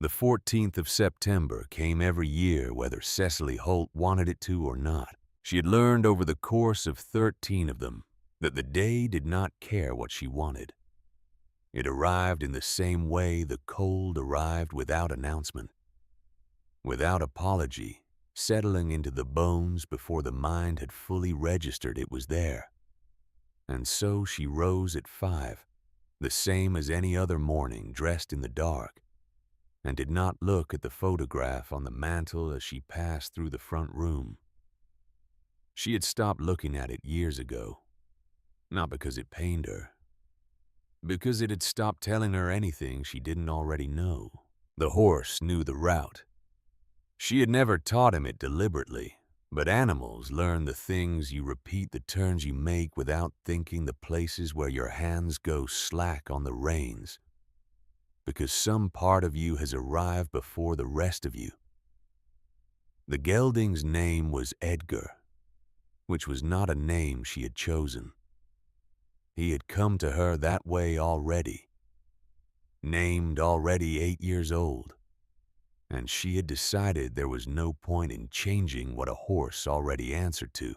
The 14th of September came every year whether Cecily Holt wanted it to or not. She had learned over the course of 13 of them that the day did not care what she wanted. It arrived in the same way the cold arrived without announcement, without apology, settling into the bones before the mind had fully registered it was there. And so she rose at 5, the same as any other morning, dressed in the dark, and did not look at the photograph on the mantel as she passed through the front room. She had stopped looking at it years ago, not because it pained her, because it had stopped telling her anything she didn't already know. The horse knew the route. She had never taught him it deliberately, but animals learn the things you repeat, the turns you make without thinking, the places where your hands go slack on the reins, because some part of you has arrived before the rest of you. The gelding's name was Edgar, which was not a name she had chosen. He had come to her that way already, named already 8 years old, and she had decided there was no point in changing what a horse already answered to.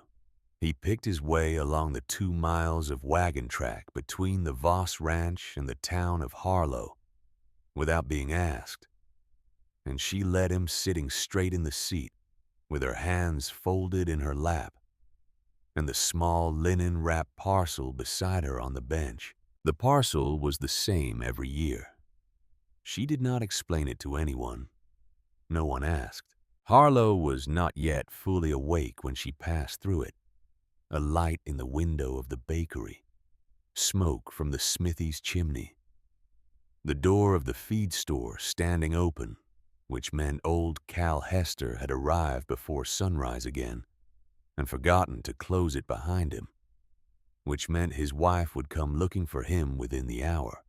He picked his way along the 2 miles of wagon track between the Voss Ranch and the town of Harlow without being asked, and she led him sitting straight in the seat with her hands folded in her lap and the small linen-wrapped parcel beside her on the bench. The parcel was the same every year. She did not explain it to anyone. No one asked. Harlow was not yet fully awake when she passed through it. A light in the window of the bakery, smoke from the smithy's chimney, the door of the feed store standing open, which meant old Cal Hester had arrived before sunrise again and forgotten to close it behind him, which meant his wife would come looking for him within the hour.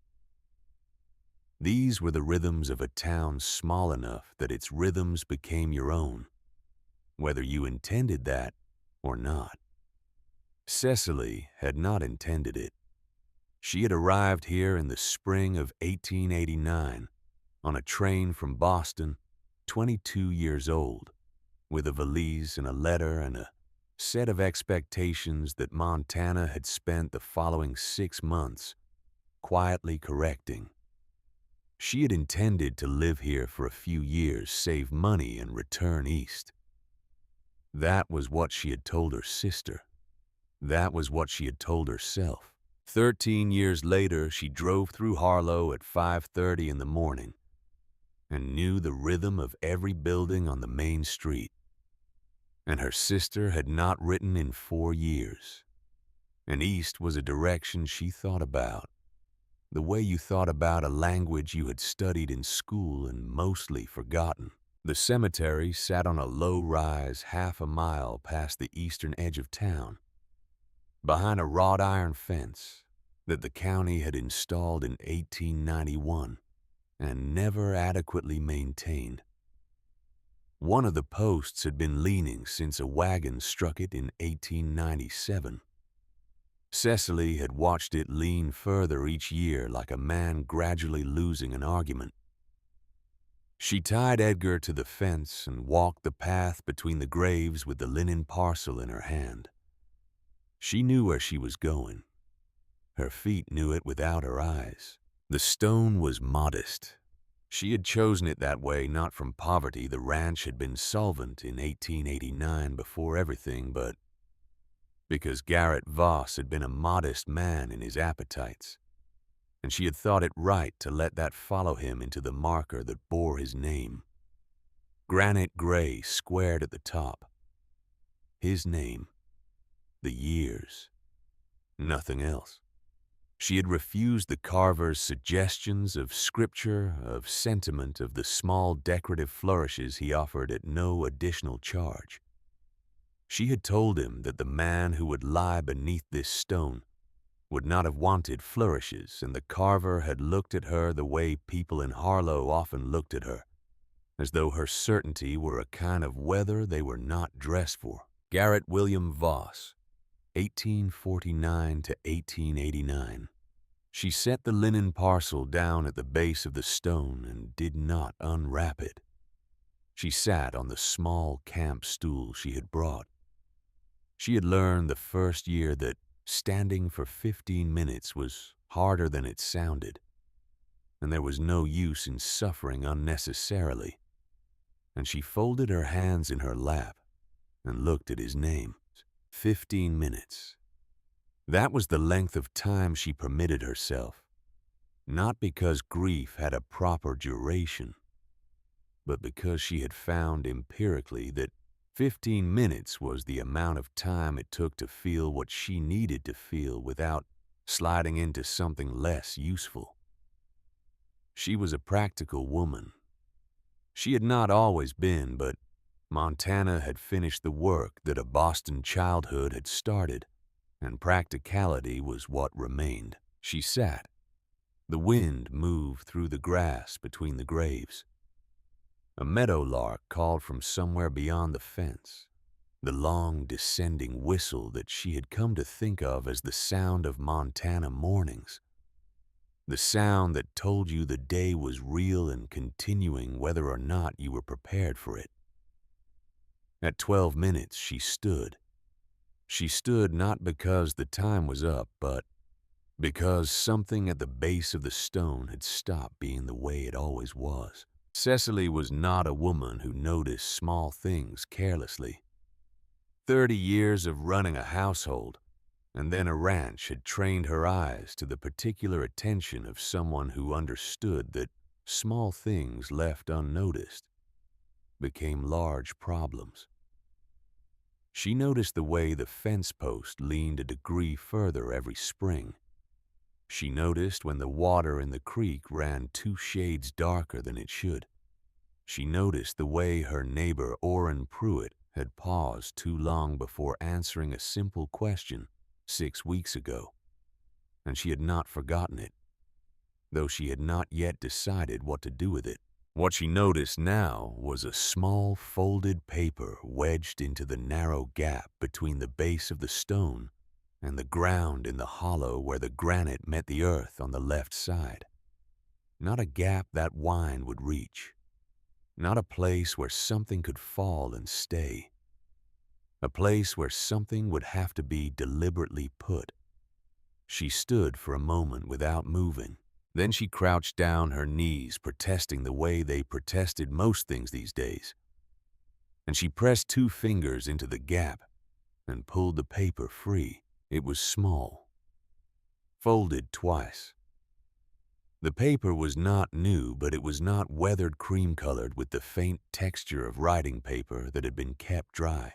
These were the rhythms of a town small enough that its rhythms became your own, whether you intended that or not. Cecily had not intended it. She had arrived here in the spring of 1889 on a train from Boston, 22 years old, with a valise and a letter and a set of expectations that Montana had spent the following 6 months quietly correcting. She had intended to live here for a few years, save money, and return east. That was what she had told her sister. That was what she had told herself. 13 years later, she drove through Harlow at 5:30 in the morning and knew the rhythm of every building on the main street. And her sister had not written in 4 years. And east was a direction she thought about, the way you thought about a language you had studied in school and mostly forgotten. The cemetery sat on a low rise half a mile past the eastern edge of town, behind a wrought iron fence that the county had installed in 1891 and never adequately maintained. One of the posts had been leaning since a wagon struck it in 1897. Cecily had watched it lean further each year like a man gradually losing an argument. She tied Edgar to the fence and walked the path between the graves with the linen parcel in her hand. She knew where she was going. Her feet knew it without her eyes. The stone was modest. She had chosen it that way not from poverty. The ranch had been solvent in 1889 before everything, but because Garrett Voss had been a modest man in his appetites, and she had thought it right to let that follow him into the marker that bore his name. Granite gray squared at the top. His name. The years. Nothing else. She had refused the carver's suggestions of scripture, of sentiment, of the small decorative flourishes he offered at no additional charge. She had told him that the man who would lie beneath this stone would not have wanted flourishes, and the carver had looked at her the way people in Harlow often looked at her, as though her certainty were a kind of weather they were not dressed for. Garrett William Voss, 1849 to 1889. She set the linen parcel down at the base of the stone and did not unwrap it. She sat on the small camp stool she had brought. She had learned the first year that standing for 15 minutes was harder than it sounded, and there was no use in suffering unnecessarily. And she folded her hands in her lap and looked at his name. 15 minutes. That was the length of time she permitted herself, not because grief had a proper duration, but because she had found empirically that 15 minutes was the amount of time it took to feel what she needed to feel without sliding into something less useful. She was a practical woman. She had not always been, but Montana had finished the work that a Boston childhood had started, and practicality was what remained. She sat. The wind moved through the grass between the graves. A meadowlark called from somewhere beyond the fence, the long descending whistle that she had come to think of as the sound of Montana mornings, the sound that told you the day was real and continuing whether or not you were prepared for it. At 12 minutes she stood. She stood not because the time was up, but because something at the base of the stone had stopped being the way it always was. Cecily was not a woman who noticed small things carelessly. 30 years of running a household and then a ranch had trained her eyes to the particular attention of someone who understood that small things left unnoticed became large problems. She noticed the way the fence post leaned a degree further every spring. She noticed when the water in the creek ran 2 shades darker than it should. She noticed the way her neighbor Orrin Pruitt had paused too long before answering a simple question 6 weeks ago, and she had not forgotten it, though she had not yet decided what to do with it. What she noticed now was a small folded paper wedged into the narrow gap between the base of the stone and the ground in the hollow where the granite met the earth on the left side. Not a gap that wine would reach. Not a place where something could fall and stay. A place where something would have to be deliberately put. She stood for a moment without moving. Then she crouched down, her knees protesting the way they protested most things these days. And she pressed 2 fingers into the gap and pulled the paper free. It was small, folded twice. The paper was not new, but it was not weathered cream-colored with the faint texture of writing paper that had been kept dry.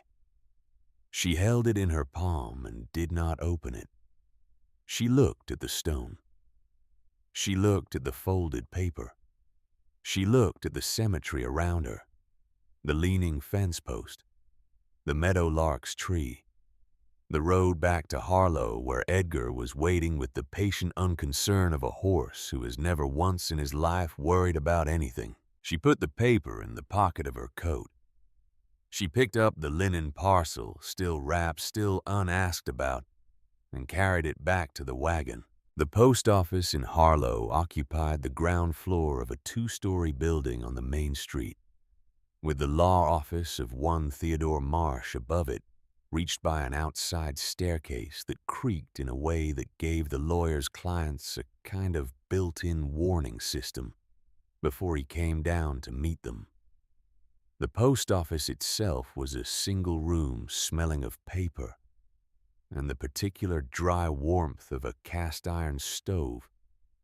She held it in her palm and did not open it. She looked at the stone. She looked at the folded paper. She looked at the cemetery around her, the leaning fence post, the meadowlark's tree, the road back to Harlow where Edgar was waiting with the patient unconcern of a horse who has never once in his life worried about anything. She put the paper in the pocket of her coat. She picked up the linen parcel, still wrapped, still unasked about, and carried it back to the wagon. The post office in Harlow occupied the ground floor of a 2-story building on the main street, with the law office of one Theodore Marsh above it, reached by an outside staircase that creaked in a way that gave the lawyer's clients a kind of built-in warning system before he came down to meet them. The post office itself was a single room smelling of paper and the particular dry warmth of a cast-iron stove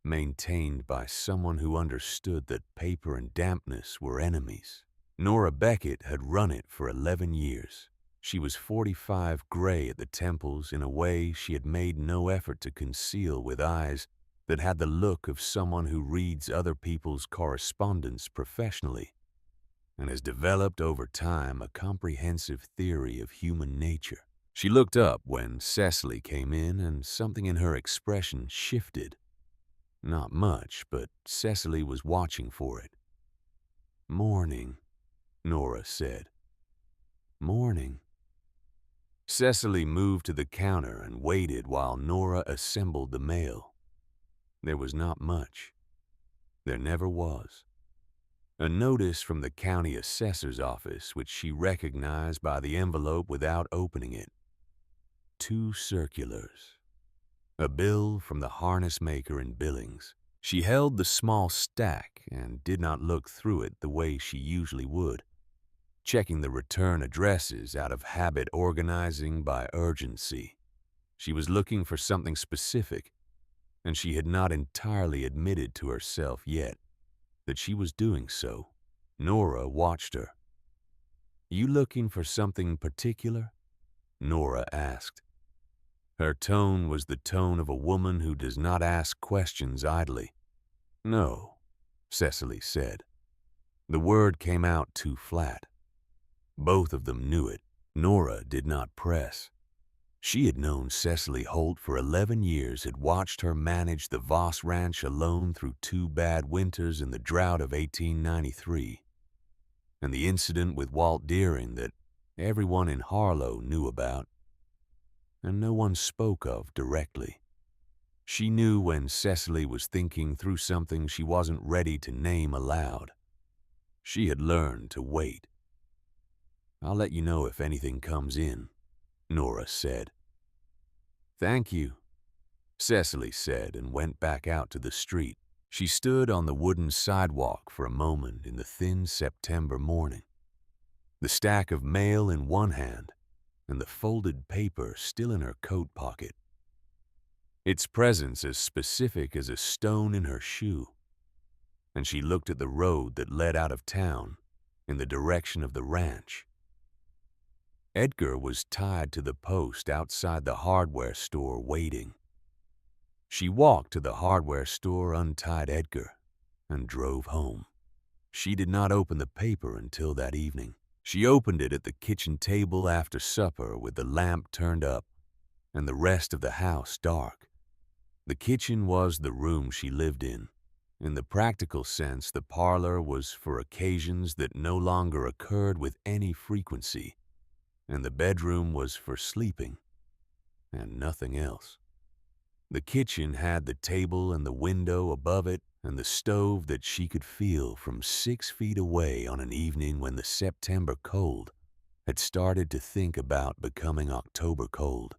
maintained by someone who understood that paper and dampness were enemies. Nora Beckett had run it for 11 years. She was 45, gray at the temples in a way she had made no effort to conceal, with eyes that had the look of someone who reads other people's correspondence professionally and has developed over time a comprehensive theory of human nature. She looked up when Cecily came in, and something in her expression shifted. Not much, but Cecily was watching for it. "Morning," Nora said. "Morning." Cecily moved to the counter and waited while Nora assembled the mail. there was not much. There never was. A notice from the county assessor's office, which she recognized by the envelope without opening it. 2 circulars. A bill from the harness maker in Billings. She held the small stack and did not look through it the way she usually would, checking the return addresses out of habit, organizing by urgency. She was looking for something specific, and she had not entirely admitted to herself yet that she was doing so. Nora watched her. "You looking for something particular?" Nora asked. Her tone was the tone of a woman who does not ask questions idly. "No," Cecily said. The word came out too flat. Both of them knew it. Nora did not press. She had known Cecily Holt for 11 years, had watched her manage the Voss Ranch alone through 2 bad winters in the drought of 1893, and the incident with Walt Deering that everyone in Harlow knew about, and no one spoke of directly. She knew when Cecily was thinking through something she wasn't ready to name aloud. She had learned to wait. "I'll let you know if anything comes in," Nora said. "Thank you," Cecily said, and went back out to the street. She stood on the wooden sidewalk for a moment in the thin September morning, the stack of mail in one hand and the folded paper still in her coat pocket, its presence as specific as a stone in her shoe. And she looked at the road that led out of town in the direction of the ranch. Edgar was tied to the post outside the hardware store waiting. She walked to the hardware store, untied Edgar, and drove home. She did not open the paper until that evening. She opened it at the kitchen table after supper with the lamp turned up and the rest of the house dark. The kitchen was the room she lived in. In the practical sense, the parlor was for occasions that no longer occurred with any frequency, and the bedroom was for sleeping, and nothing else. The kitchen had the table and the window above it and the stove that she could feel from 6 feet away on an evening when the September cold had started to think about becoming October cold.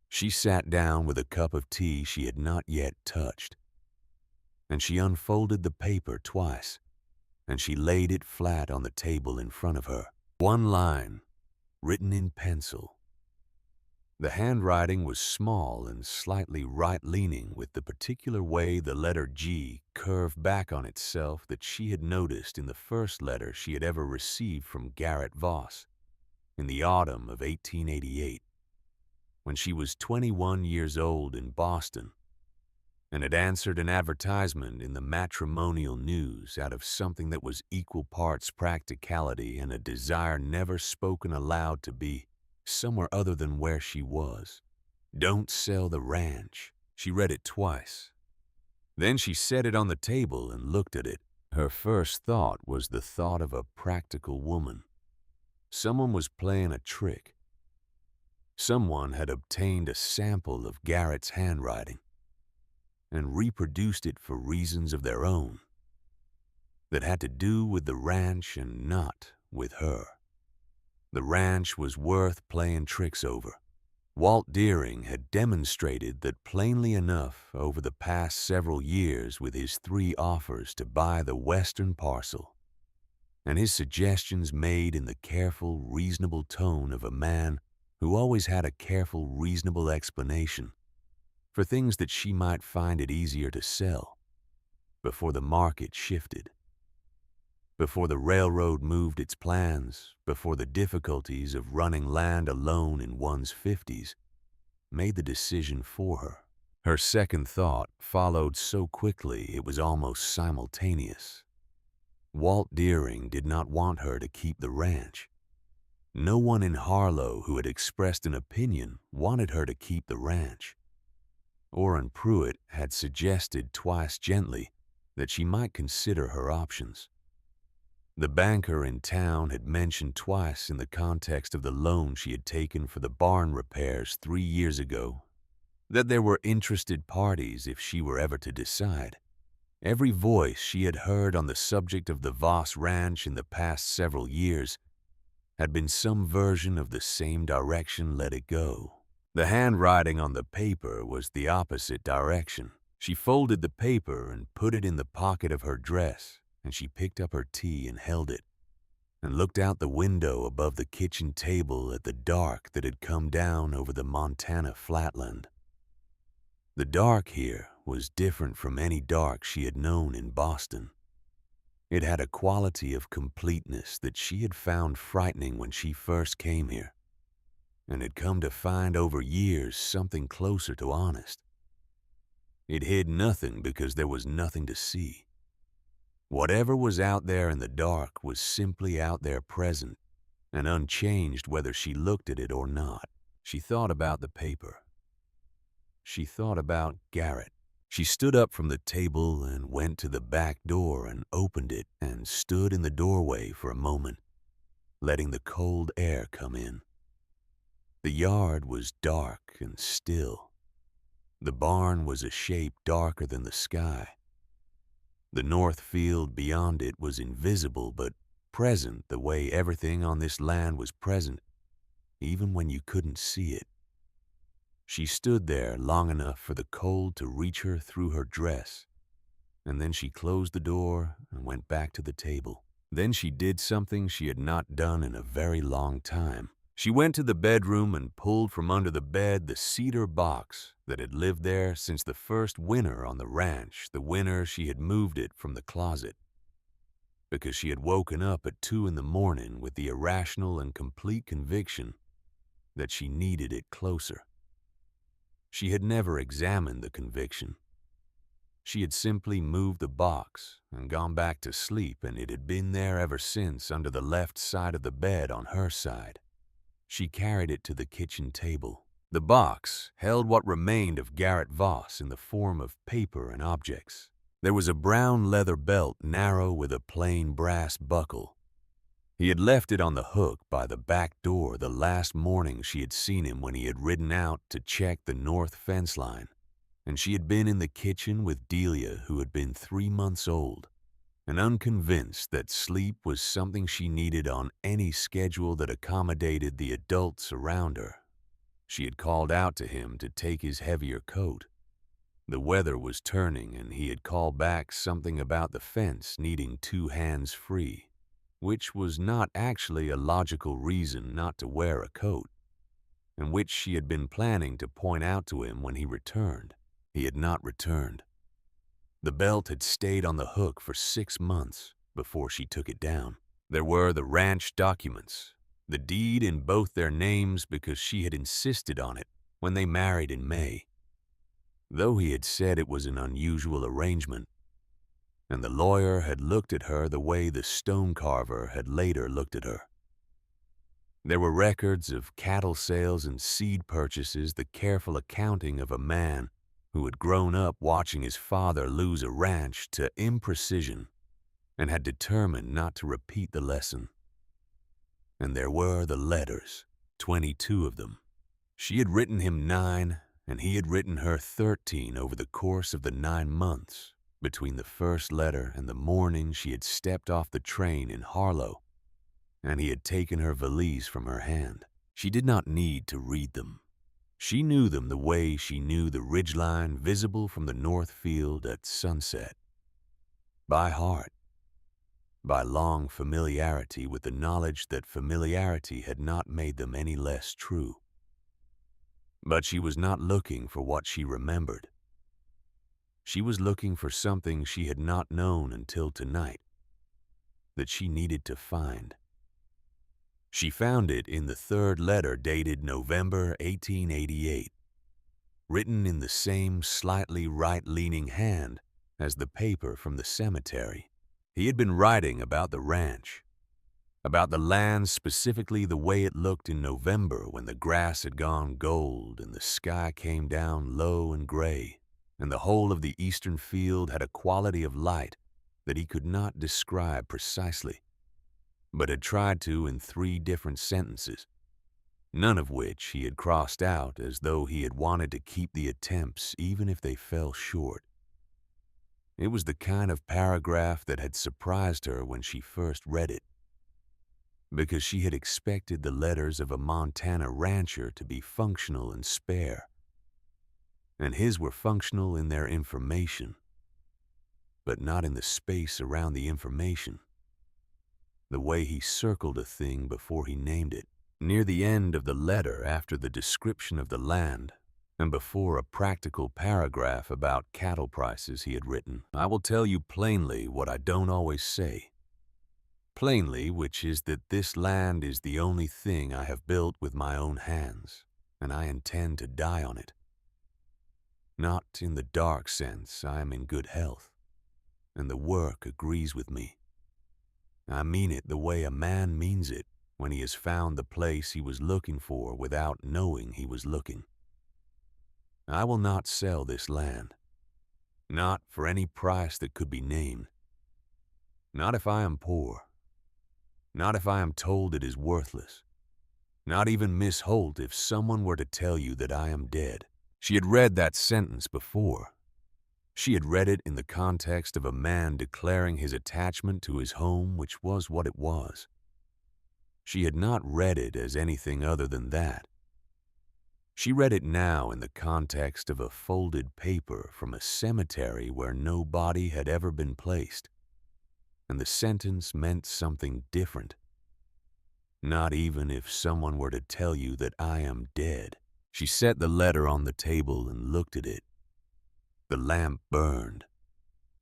She sat down with a cup of tea she had not yet touched, and she unfolded the paper twice, and she laid it flat on the table in front of her. One line, written in pencil. The handwriting was small and slightly right-leaning, with the particular way the letter G curved back on itself that she had noticed in the first letter she had ever received from Garrett Voss in the autumn of 1888, when she was 21 years old in Boston, and had answered an advertisement in the matrimonial news out of something that was equal parts practicality and a desire never spoken aloud to be somewhere other than where she was. "Don't sell the ranch." She read it twice. Then she set it on the table and looked at it. Her first thought was the thought of a practical woman. Someone was playing a trick. Someone had obtained a sample of Garrett's handwriting and reproduced it for reasons of their own that had to do with the ranch and not with her. The ranch was worth playing tricks over. Walt Deering had demonstrated that plainly enough over the past several years with his 3 offers to buy the western parcel, and his suggestions made in the careful, reasonable tone of a man who always had a careful, reasonable explanation for things that she might find it easier to sell before the market shifted, before the railroad moved its plans, before the difficulties of running land alone in one's 50s made the decision for her. Her second thought followed so quickly it was almost simultaneous. Walt Deering did not want her to keep the ranch. No one in Harlow who had expressed an opinion wanted her to keep the ranch. Orrin Pruitt had suggested twice gently that she might consider her options. The banker in town had mentioned twice in the context of the loan she had taken for the barn repairs 3 years ago that there were interested parties if she were ever to decide. Every voice she had heard on the subject of the Voss Ranch in the past several years had been some version of the same direction let it go. The handwriting on the paper was the opposite direction. She folded the paper and put it in the pocket of her dress, and she picked up her tea and held it, and looked out the window above the kitchen table at the dark that had come down over the Montana flatland. The dark here was different from any dark she had known in Boston. It had a quality of completeness that she had found frightening when she first came here, and had come to find over years something closer to honest. It hid nothing because there was nothing to see. Whatever was out there in the dark was simply out there present and unchanged whether she looked at it or not. She thought about the paper. She thought about Garrett. She stood up from the table and went to the back door and opened it and stood in the doorway for a moment, letting the cold air come in. The yard was dark and still. The barn was a shape darker than the sky. The north field beyond it was invisible but present the way everything on this land was present, even when you couldn't see it. She stood there long enough for the cold to reach her through her dress, and then she closed the door and went back to the table. Then she did something she had not done in a very long time. She went to the bedroom and pulled from under the bed the cedar box that had lived there since the first winter on the ranch, the winter she had moved it from the closet. Because she had woken up at 2 a.m. with the irrational and complete conviction that she needed it closer. She had never examined the conviction. She had simply moved the box and gone back to sleep, and it had been there ever since under the left side of the bed on her side. She carried it to the kitchen table. The box held what remained of Garrett Voss in the form of paper and objects. There was a brown leather belt narrow with a plain brass buckle. He had left it on the hook by the back door the last morning she had seen him when he had ridden out to check the north fence line, and she had been in the kitchen with Delia, who had been 3 months old, and unconvinced that sleep was something she needed on any schedule that accommodated the adults around her. She had called out to him to take his heavier coat. The weather was turning, and he had called back something about the fence needing 2 hands free, which was not actually a logical reason not to wear a coat, and which she had been planning to point out to him when he returned. He had not returned. The belt had stayed on the hook for 6 months before she took it down. There were the ranch documents, the deed in both their names because she had insisted on it when they married in May, though he had said it was an unusual arrangement, and the lawyer had looked at her the way the stone carver had later looked at her. There were records of cattle sales and seed purchases, the careful accounting of a man who had grown up watching his father lose a ranch to imprecision and had determined not to repeat the lesson. And there were the letters, 22 of them. She had written him 9, and he had written her 13 over the course of the 9 months between the first letter and the morning she had stepped off the train in Harlow, and he had taken her valise from her hand. She did not need to read them. She knew them the way she knew the ridgeline visible from the north field at sunset. By heart. By long familiarity with the knowledge that familiarity had not made them any less true. But she was not looking for what she remembered. She was looking for something she had not known until tonight, that she needed to find. She found it in the 3rd letter dated November 1888, written in the same slightly right-leaning hand as the paper from the cemetery. He had been writing about the ranch, about the land, specifically the way it looked in November when the grass had gone gold and the sky came down low and gray, and the whole of the eastern field had a quality of light that he could not describe precisely, but had tried to in 3 different sentences. none of which he had crossed out as though he had wanted to keep the attempts even if they fell short. It was the kind of paragraph that had surprised her when she first read it, because she had expected the letters of a Montana rancher to be functional and spare, and his were functional in their information, but not in the space around the information. The way he circled a thing before he named it, near the end of the letter after the description of the land, and before a practical paragraph about cattle prices he had written. I will tell you plainly what I don't always say. Plainly, which is that this land is the only thing I have built with my own hands, and I intend to die on it. Not in the dark sense I am in good health, and the work agrees with me. I mean it the way a man means it when he has found the place he was looking for without knowing he was looking. I will not sell this land, not for any price that could be named. Not if I am poor. Not if I am told it is worthless. Not even Miss Holt if someone were to tell you that I am dead. She had read that sentence before. She had read it in the context of a man declaring his attachment to his home, which was what it was. She had not read it as anything other than that. She read it now in the context of a folded paper from a cemetery where no body had ever been placed, and the sentence meant something different. Not even if someone were to tell you that I am dead. She set the letter on the table and looked at it. The lamp burned.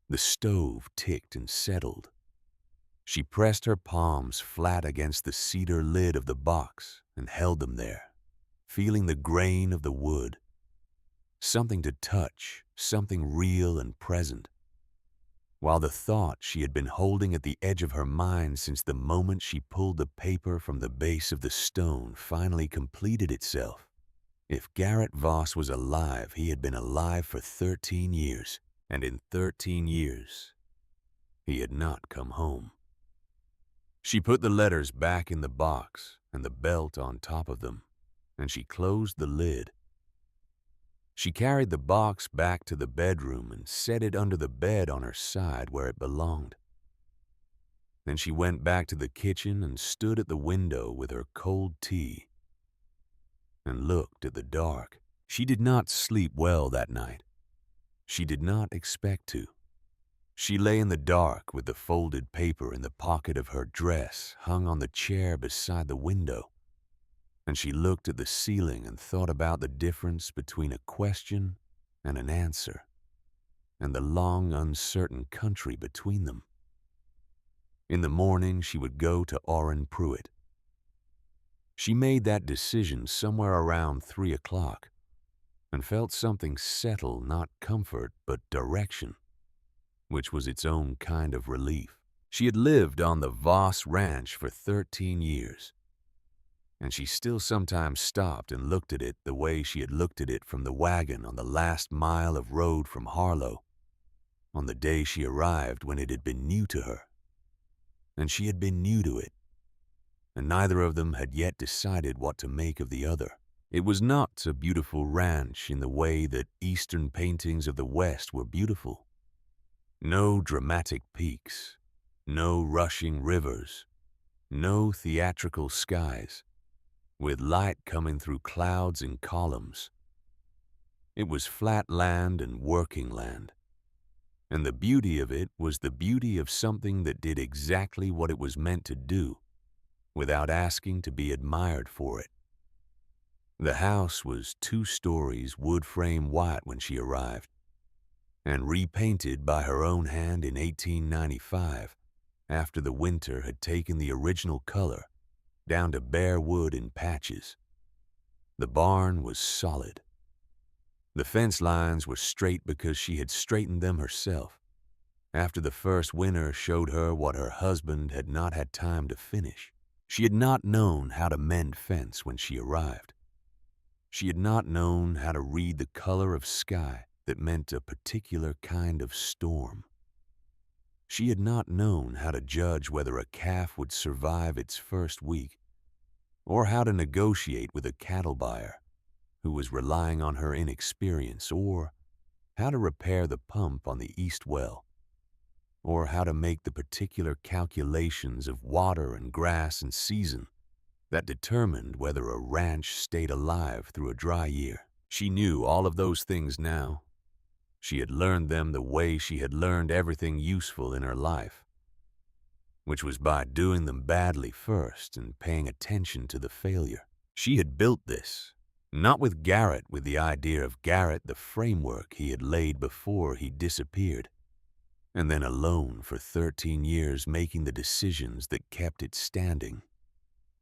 The stove ticked and settled. She pressed her palms flat against the cedar lid of the box and held them there, feeling the grain of the wood. Something to touch, something real and present. While the thought she had been holding at the edge of her mind since the moment she pulled the paper from the base of the stone finally completed itself. If Garrett Voss was alive, he had been alive for 13 years, and in 13 years, he had not come home. She put the letters back in the box and the belt on top of them, and she closed the lid. She carried the box back to the bedroom and set it under the bed on her side where it belonged. Then she went back to the kitchen and stood at the window with her cold tea and looked at the dark. She did not sleep well that night. She did not expect to. She lay in the dark with the folded paper in the pocket of her dress hung on the chair beside the window, and she looked at the ceiling and thought about the difference between a question and an answer, and the long, uncertain country between them. In the morning, she would go to Orrin Pruitt. She made that decision somewhere around 3 o'clock and felt something settle, not comfort, but direction, which was its own kind of relief. She had lived on the Voss Ranch for 13 years, and she still sometimes stopped and looked at it the way she had looked at it from the wagon on the last mile of road from Harlow, on the day she arrived when it had been new to her. And she had been new to it, and neither of them had yet decided what to make of the other. It was not a beautiful ranch in the way that Eastern paintings of the West were beautiful. No dramatic peaks, no rushing rivers, no theatrical skies, with light coming through clouds and columns. It was flat land and working land, and the beauty of it was the beauty of something that did exactly what it was meant to do, without asking to be admired for it. The house was 2 stories wood frame white when she arrived, and repainted by her own hand in 1895, after the winter had taken the original color down to bare wood in patches. The barn was solid. The fence lines were straight because she had straightened them herself, after the first winter showed her what her husband had not had time to finish. She had not known how to mend fence when she arrived. She had not known how to read the color of sky that meant a particular kind of storm. She had not known how to judge whether a calf would survive its first week or how to negotiate with a cattle buyer who was relying on her inexperience, or how to repair the pump on the east well, or how to make the particular calculations of water and grass and season that determined whether a ranch stayed alive through a dry year. She knew all of those things now. She had learned them the way she had learned everything useful in her life, which was by doing them badly first and paying attention to the failure. She had built this, not with Garrett, with the idea of Garrett, the framework he had laid before he disappeared, and then alone for 13 years making the decisions that kept it standing.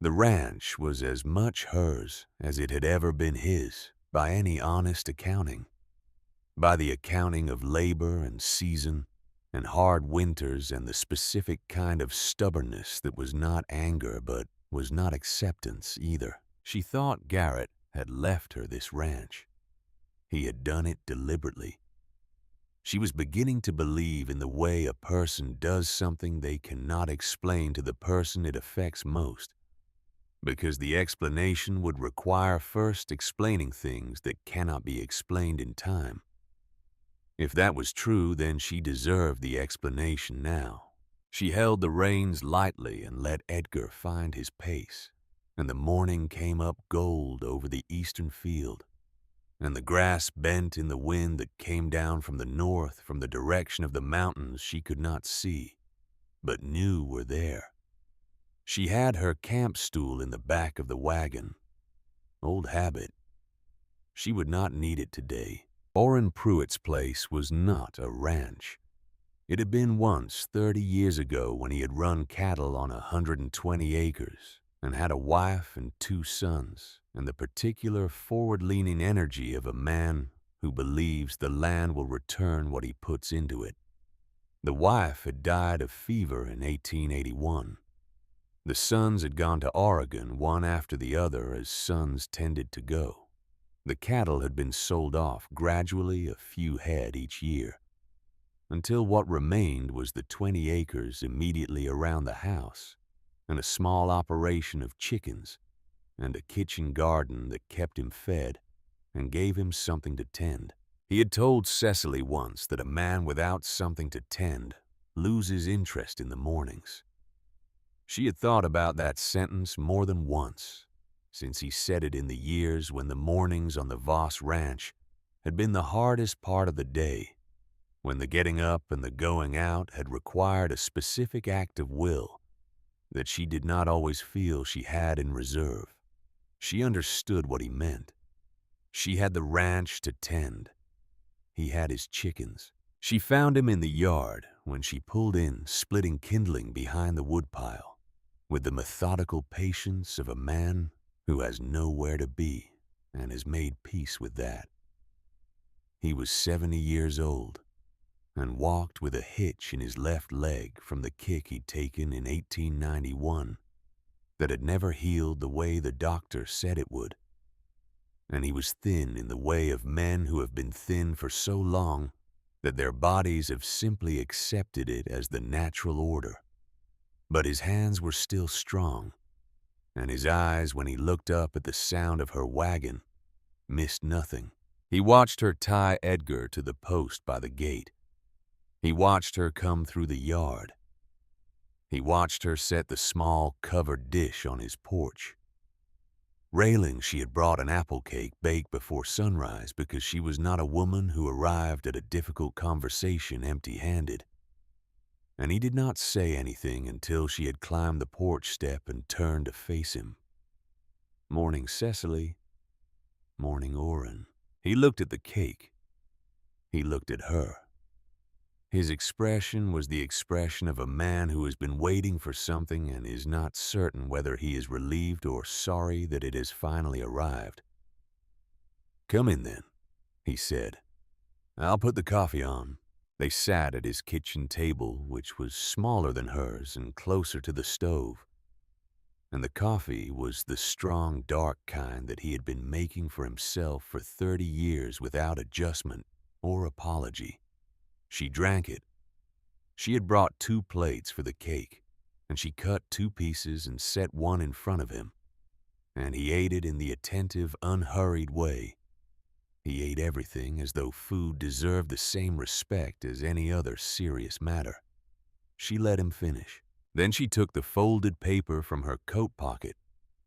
The ranch was as much hers as it had ever been his, by any honest accounting. By the accounting of labor and season and hard winters and the specific kind of stubbornness that was not anger but was not acceptance either. She thought Garrett had left her this ranch. He had done it deliberately. She was beginning to believe in the way a person does something they cannot explain to the person it affects most, because the explanation would require first explaining things that cannot be explained in time. If that was true, then she deserved the explanation now. She held the reins lightly and let Edgar find his pace, and the morning came up gold over the eastern field, and the grass bent in the wind that came down from the north from the direction of the mountains she could not see, but knew were there. She had her camp stool in the back of the wagon. Old habit. She would not need it today. Orrin Pruitt's place was not a ranch. It had been once 30 years ago when he had run cattle on 120 acres and had a wife and 2 sons and the particular forward-leaning energy of a man who believes the land will return what he puts into it. The wife had died of fever in 1881. The sons had gone to Oregon one after the other as sons tended to go. The cattle had been sold off gradually, a few head each year, until what remained was the 20 acres immediately around the house and a small operation of chickens and a kitchen garden that kept him fed and gave him something to tend. He had told Cecily once that a man without something to tend loses interest in the mornings. She had thought about that sentence more than once, since he said it in the years when the mornings on the Voss Ranch had been the hardest part of the day, when the getting up and the going out had required a specific act of will that she did not always feel she had in reserve. She understood what he meant. She had the ranch to tend. He had his chickens. She found him in the yard when she pulled in, splitting kindling behind the woodpile, with the methodical patience of a man who has nowhere to be and has made peace with that. He was 70 years old and walked with a hitch in his left leg from the kick he'd taken in 1891 that had never healed the way the doctor said it would. And he was thin in the way of men who have been thin for so long that their bodies have simply accepted it as the natural order. But his hands were still strong, and his eyes, when he looked up at the sound of her wagon, missed nothing. He watched her tie Edgar to the post by the gate. He watched her come through the yard. He watched her set the small covered dish on his porch. Railing she had brought an apple cake baked before sunrise because she was not a woman who arrived at a difficult conversation empty-handed. And he did not say anything until she had climbed the porch step and turned to face him. Morning, Cecily. Morning, Orrin. He looked at the cake. He looked at her. His expression was the expression of a man who has been waiting for something and is not certain whether he is relieved or sorry that it has finally arrived. "Come in then," he said. "I'll put the coffee on." They sat at his kitchen table, which was smaller than hers and closer to the stove. And the coffee was the strong, dark kind that he had been making for himself for 30 years without adjustment or apology. She drank it. She had brought 2 plates for the cake, and she cut 2 pieces and set one in front of him. and he ate it in the attentive, unhurried way. He ate everything as though food deserved the same respect as any other serious matter. She let him finish. Then she took the folded paper from her coat pocket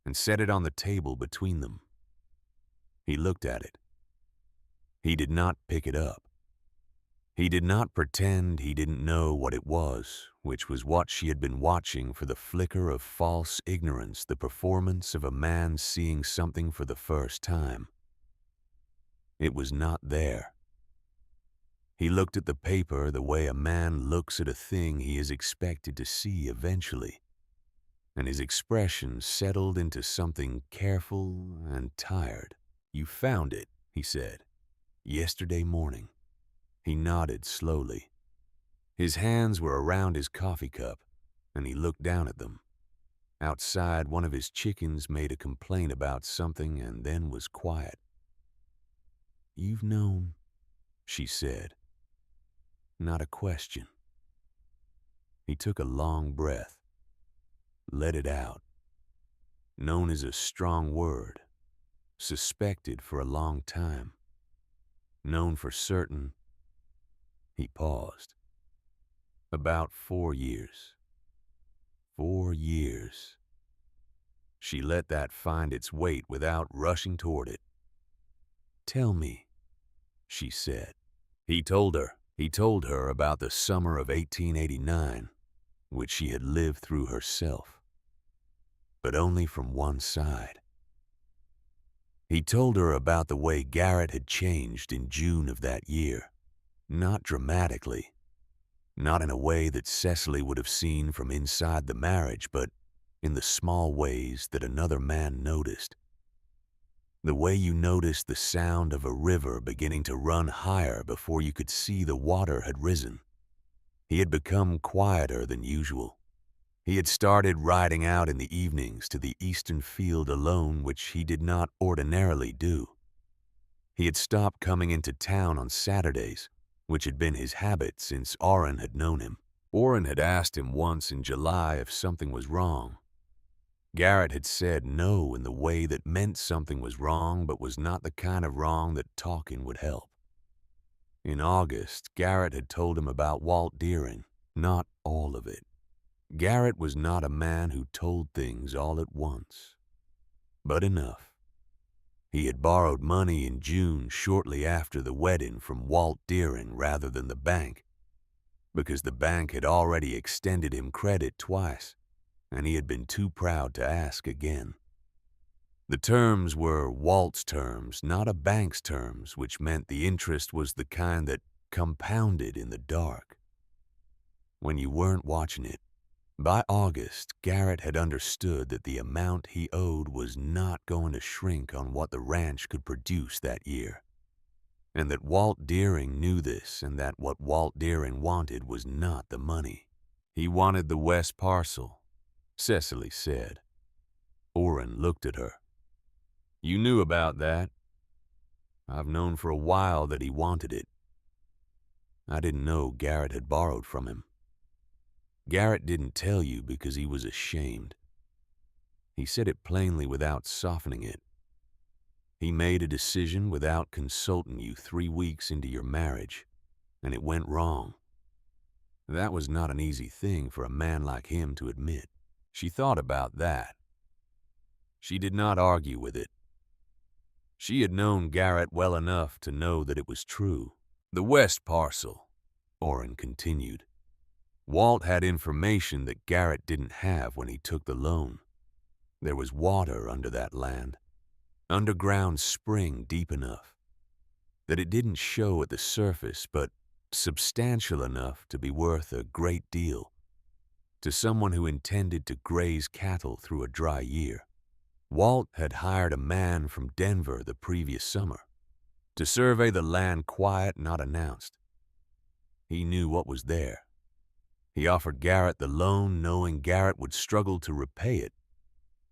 and set it on the table between them. He looked at it. He did not pick it up. He did not pretend he didn't know what it was, which was what she had been watching for the flicker of false ignorance, the performance of a man seeing something for the first time. It was not there. He looked at the paper the way a man looks at a thing he is expected to see eventually, and his expression settled into something careful and tired. "You found it," he said, "yesterday morning." He nodded slowly. His hands were around his coffee cup, and he looked down at them. Outside, one of his chickens made a complaint about something and then was quiet. "You've known," she said. Not a question. He took a long breath, let it out. Known is a strong word. Suspected for a long time. Known for certain. He paused. About 4 years. 4 years. She let that find its weight without rushing toward it. "Tell me," she said. He told her. He told her about the summer of 1889, which she had lived through herself, but only from one side. He told her about the way Garrett had changed in June of that year, not dramatically, not in a way that Cecily would have seen from inside the marriage, but in the small ways that another man noticed. The way you noticed the sound of a river beginning to run higher before you could see the water had risen. He had become quieter than usual. He had started riding out in the evenings to the eastern field alone, which he did not ordinarily do. He had stopped coming into town on Saturdays, which had been his habit since Orrin had known him. Orrin had asked him once in July if something was wrong. Garrett had said no in the way that meant something was wrong, but was not the kind of wrong that talking would help. In August, Garrett had told him about Walt Deering, not all of it. Garrett was not a man who told things all at once, but enough. He had borrowed money in June shortly after the wedding from Walt Deering rather than the bank, because the bank had already extended him credit twice, and he had been too proud to ask again. The terms were Walt's terms, not a bank's terms, which meant the interest was the kind that compounded in the dark, when you weren't watching it. By August, Garrett had understood that the amount he owed was not going to shrink on what the ranch could produce that year, and that Walt Deering knew this, and that what Walt Deering wanted was not the money. He wanted the west parcel, Cecily said. Orrin looked at her. "You knew about that." "I've known for a while that he wanted it." "I didn't know Garrett had borrowed from him." "Garrett didn't tell you because he was ashamed. He said it plainly without softening it. He made a decision without consulting you 3 weeks into your marriage, and it went wrong. That was not an easy thing for a man like him to admit." She thought about that. She did not argue with it. She had known Garrett well enough to know that it was true. "The west parcel," Orrin continued. "Walt had information that Garrett didn't have when he took the loan. There was water under that land, underground spring deep enough, that it didn't show at the surface, but substantial enough to be worth a great deal to someone who intended to graze cattle through a dry year. Walt had hired a man from Denver the previous summer to survey the land quiet, not announced. He knew what was there. He offered Garrett the loan knowing Garrett would struggle to repay it,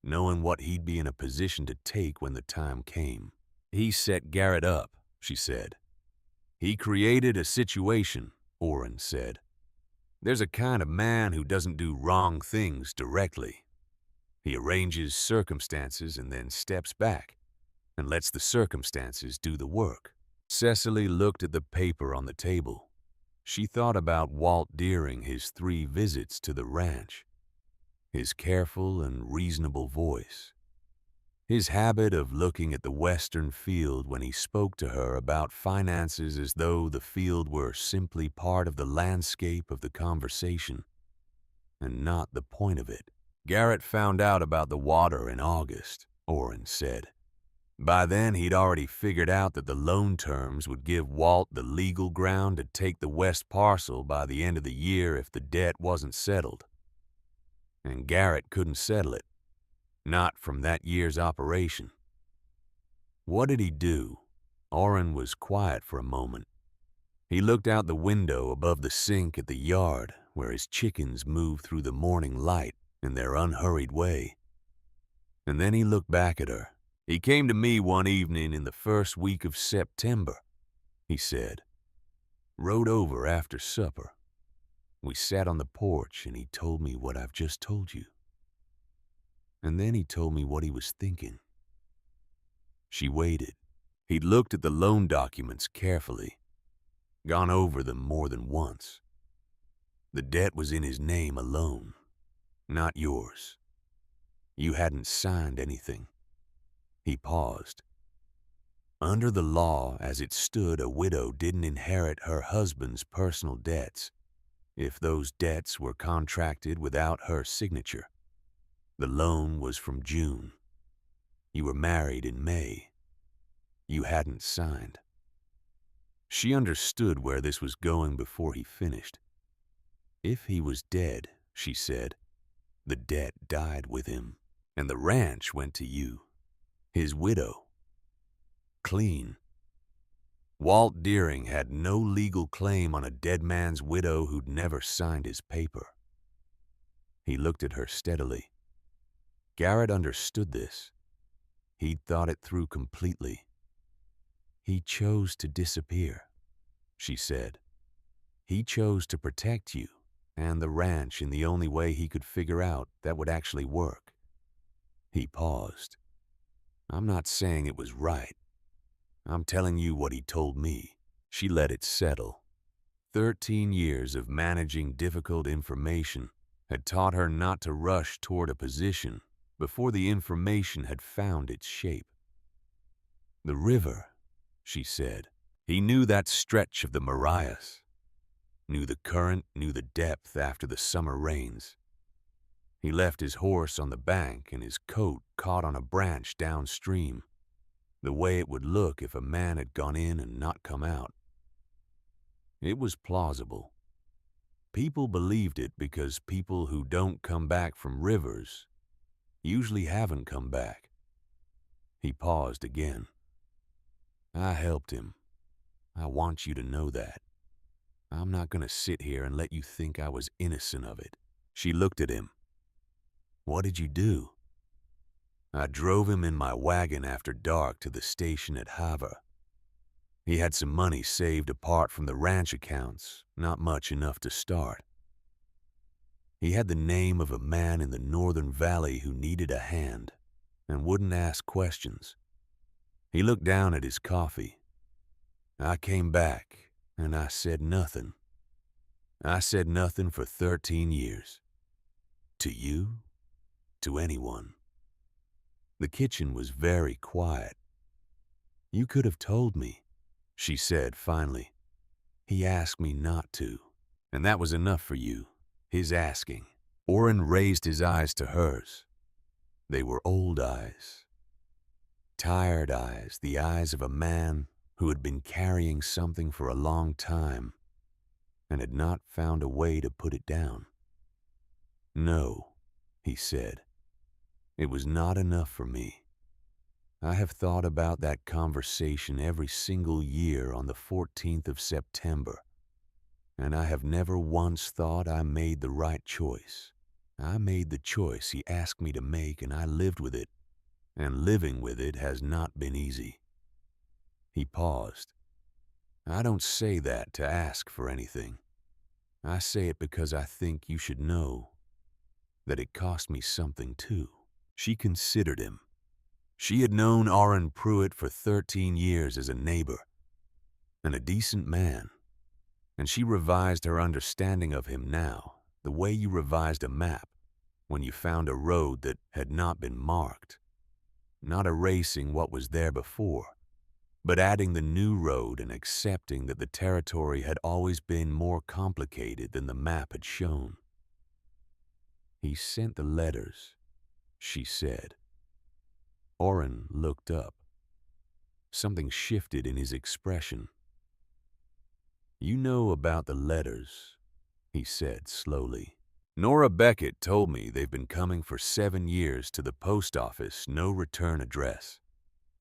knowing what he'd be in a position to take when the time came. "He set Garrett up," she said. "He created a situation," Orrin said. "There's a kind of man who doesn't do wrong things directly. He arranges circumstances and then steps back and lets the circumstances do the work. Cecily looked at the paper on the table. She thought about Walt Deering, his 3 visits to the ranch, his careful and reasonable voice, his habit of looking at the western field when he spoke to her about finances as though the field were simply part of the landscape of the conversation and not the point of it. Garrett found out about the water in August, Orrin said. By then, he'd already figured out that the loan terms would give Walt the legal ground to take the west parcel by the end of the year if the debt wasn't settled. And Garrett couldn't settle it, not from that year's operation. What did he do? Orrin was quiet for a moment. He looked out the window above the sink at the yard where his chickens moved through the morning light in their unhurried way. And then he looked back at her. He came to me one evening in the first week of September, he said. Rode over after supper. We sat on the porch and he told me what I've just told you. And then he told me what he was thinking. She waited. He'd looked at the loan documents carefully, gone over them more than once. The debt was in his name alone, not yours. You hadn't signed anything. He paused. Under the law as it stood, a widow didn't inherit her husband's personal debts if those debts were contracted without her signature. The loan was from June. You were married in May. You hadn't signed. She understood where this was going before he finished. If he was dead, she said, the debt died with him, and the ranch went to you, his widow. Clean. Walt Deering had no legal claim on a dead man's widow who'd never signed his paper. He looked at her steadily. Garrett understood this. He'd thought it through completely. He chose to disappear, she said. He chose to protect you and the ranch in the only way he could figure out that would actually work. He paused. I'm not saying it was right. I'm telling you what he told me. She let it settle. 13 years of managing difficult information had taught her not to rush toward a position before the information had found its shape. The river, she said. He knew that stretch of the Marias, knew the current, knew the depth after the summer rains. He left his horse on the bank and his coat caught on a branch downstream, the way it would look if a man had gone in and not come out. It was plausible. People believed it because people who don't come back from rivers usually haven't come back. He paused again. I helped him. I want you to know that. I'm not going to sit here and let you think I was innocent of it. She looked at him. What did you do? I drove him in my wagon after dark to the station at Havre. He had some money saved apart from the ranch accounts, not much enough to start. He had the name of a man in the northern valley who needed a hand and wouldn't ask questions. He looked down at his coffee. I came back and I said nothing. I said nothing for 13 years. To you? To anyone. The kitchen was very quiet. You could have told me, she said finally. He asked me not to, and that was enough for you, his asking. Orrin raised his eyes to hers. They were old eyes. Tired eyes, the eyes of a man who had been carrying something for a long time and had not found a way to put it down. No, he said. It was not enough for me. I have thought about that conversation every single year on the 14th of September, and I have never once thought I made the right choice. I made the choice he asked me to make, and I lived with it, and living with it has not been easy. He paused. I don't say that to ask for anything. I say it because I think you should know that it cost me something too. She considered him. She had known Orrin Pruitt for 13 years as a neighbor and a decent man, and she revised her understanding of him now the way you revised a map when you found a road that had not been marked, not erasing what was there before, but adding the new road and accepting that the territory had always been more complicated than the map had shown. "He sent the letters," she said. Orrin looked up. Something shifted in his expression. "You know about the letters," he said slowly. "Nora Beckett told me they've been coming for 7 years to the post office, no return address.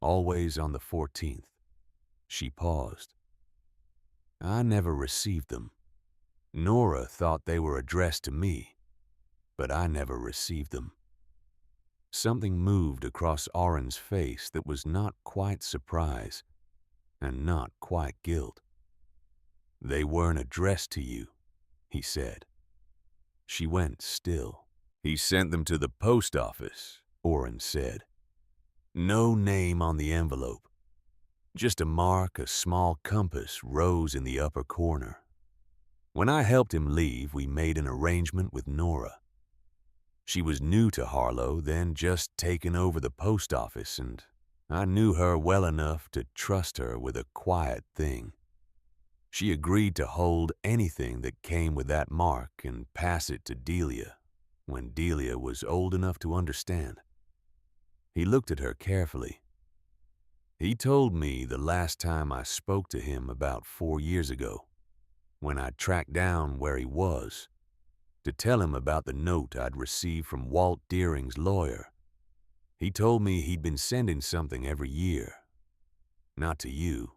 Always on the 14th. She paused. "I never received them. Nora thought they were addressed to me, but I never received them." Something moved across Orrin's face that was not quite surprise and not quite guilt. "They weren't addressed to you," he said. She went still. "He sent them to the post office," Orrin said. "No name on the envelope. Just a mark, a small compass rose in the upper corner. When I helped him leave, we made an arrangement with Nora. She was new to Harlow, then just taken over the post office, and I knew her well enough to trust her with a quiet thing. She agreed to hold anything that came with that mark and pass it to Delia when Delia was old enough to understand." He looked at her carefully. "He told me the last time I spoke to him about 4 years ago, when I tracked down where he was, to tell him about the note I'd received from Walt Deering's lawyer. He told me he'd been sending something every year. Not to you,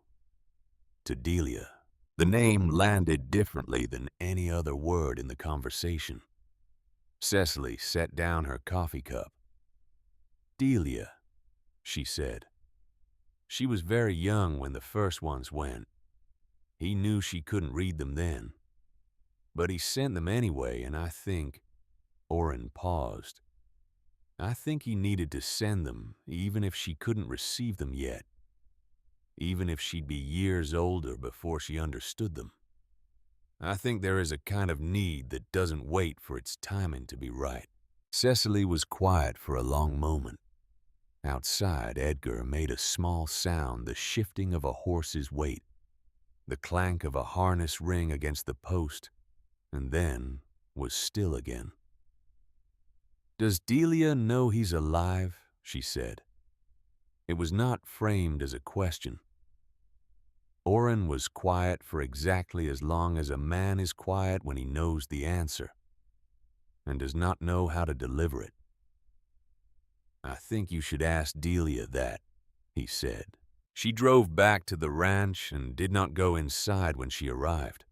to Delia." The name landed differently than any other word in the conversation. Cecily set down her coffee cup. "Delia," she said. "She was very young when the first ones went. He knew she couldn't read them then. But he sent them anyway, and I think—" Orrin paused. "I think he needed to send them even if she couldn't receive them yet. Even if she'd be years older before she understood them. I think there is a kind of need that doesn't wait for its timing to be right." Cecily was quiet for a long moment. Outside, Edgar made a small sound, the shifting of a horse's weight, the clank of a harness ring against the post, and then was still again. "Does Delia know he's alive?" she said. It was not framed as a question. Orrin was quiet for exactly as long as a man is quiet when he knows the answer and does not know how to deliver it. "I think you should ask Delia that," he said. She drove back to the ranch and did not go inside when she arrived.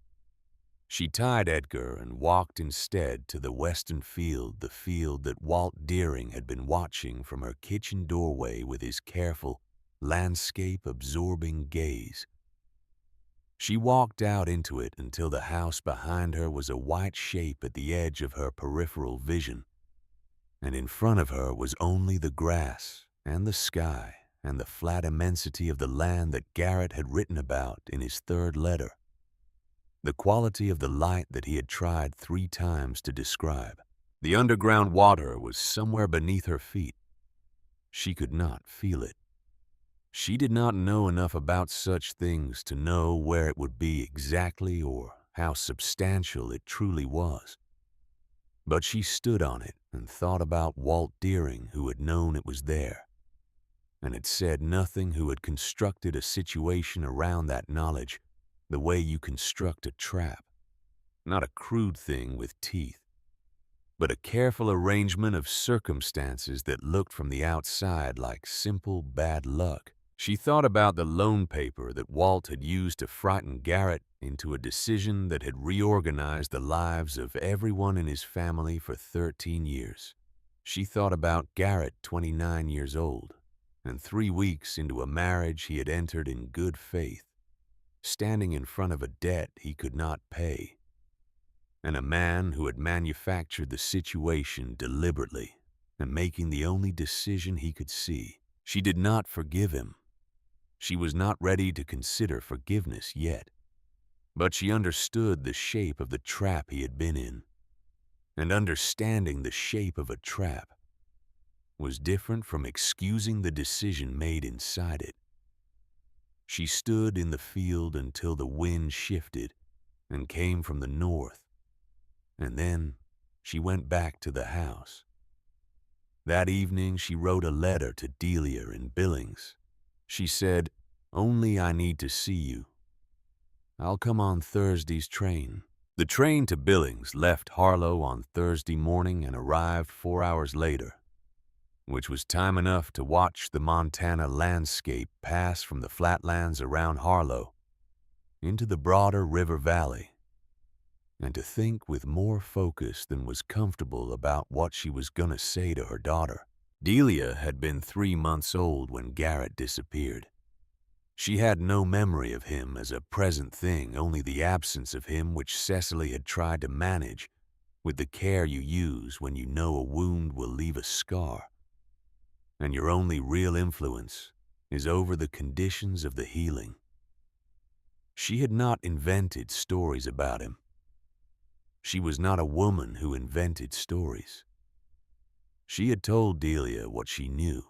She tied Edgar and walked instead to the western field, the field that Walt Deering had been watching from her kitchen doorway with his careful, landscape-absorbing gaze. She walked out into it until the house behind her was a white shape at the edge of her peripheral vision, and in front of her was only the grass and the sky and the flat immensity of the land that Garrett had written about in his 3rd letter, the quality of the light that he had tried 3 times to describe. The underground water was somewhere beneath her feet. She could not feel it. She did not know enough about such things to know where it would be exactly or how substantial it truly was. But she stood on it and thought about Walt Deering, who had known it was there, and had said nothing, who had constructed a situation around that knowledge the way you construct a trap, not a crude thing with teeth, but a careful arrangement of circumstances that looked from the outside like simple bad luck. She thought about the loan paper that Walt had used to frighten Garrett into a decision that had reorganized the lives of everyone in his family for 13 years. She thought about Garrett, 29 years old, and 3 weeks into a marriage he had entered in good faith, standing in front of a debt he could not pay, and a man who had manufactured the situation deliberately and making the only decision he could see. She did not forgive him. She was not ready to consider forgiveness yet, but she understood the shape of the trap he had been in, and understanding the shape of a trap was different from excusing the decision made inside it. She stood in the field until the wind shifted and came from the north, and then she went back to the house. That evening she wrote a letter to Delia in Billings. She said, "Only I need to see you. I'll come on Thursday's train." The train to Billings left Harlow on Thursday morning and arrived 4 hours later, which was time enough to watch the Montana landscape pass from the flatlands around Harlow into the broader river valley, and to think with more focus than was comfortable about what she was going to say to her daughter. Delia had been 3 months old when Garrett disappeared. She had no memory of him as a present thing, only the absence of him which Cecily had tried to manage with the care you use when you know a wound will leave a scar, and your only real influence is over the conditions of the healing. She had not invented stories about him. She was not a woman who invented stories. She had told Delia what she knew,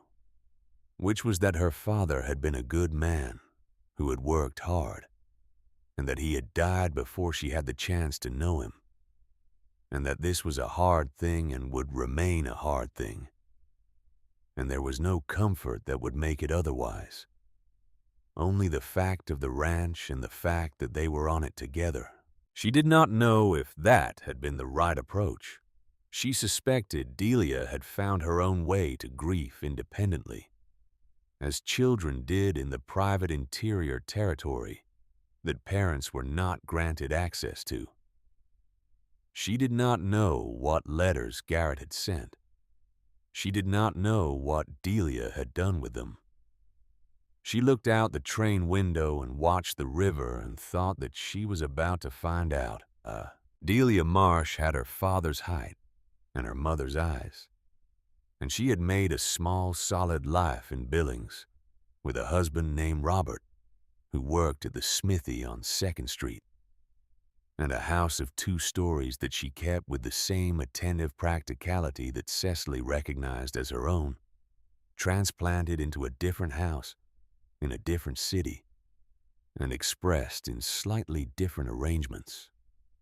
which was that her father had been a good man who had worked hard, and that he had died before she had the chance to know him, and that this was a hard thing and would remain a hard thing, and there was no comfort that would make it otherwise. Only the fact of the ranch and the fact that they were on it together. She did not know if that had been the right approach. She suspected Delia had found her own way to grief independently, as children did in the private interior territory that parents were not granted access to. She did not know what letters Garrett had sent. She did not know what Delia had done with them. She looked out the train window and watched the river and thought that she was about to find out. Delia Marsh had her father's height and her mother's eyes, and she had made a small, solid life in Billings with a husband named Robert, who worked at the smithy on 2nd Street, and a house of 2 stories that she kept with the same attentive practicality that Cecily recognized as her own, transplanted into a different house in a different city, and expressed in slightly different arrangements.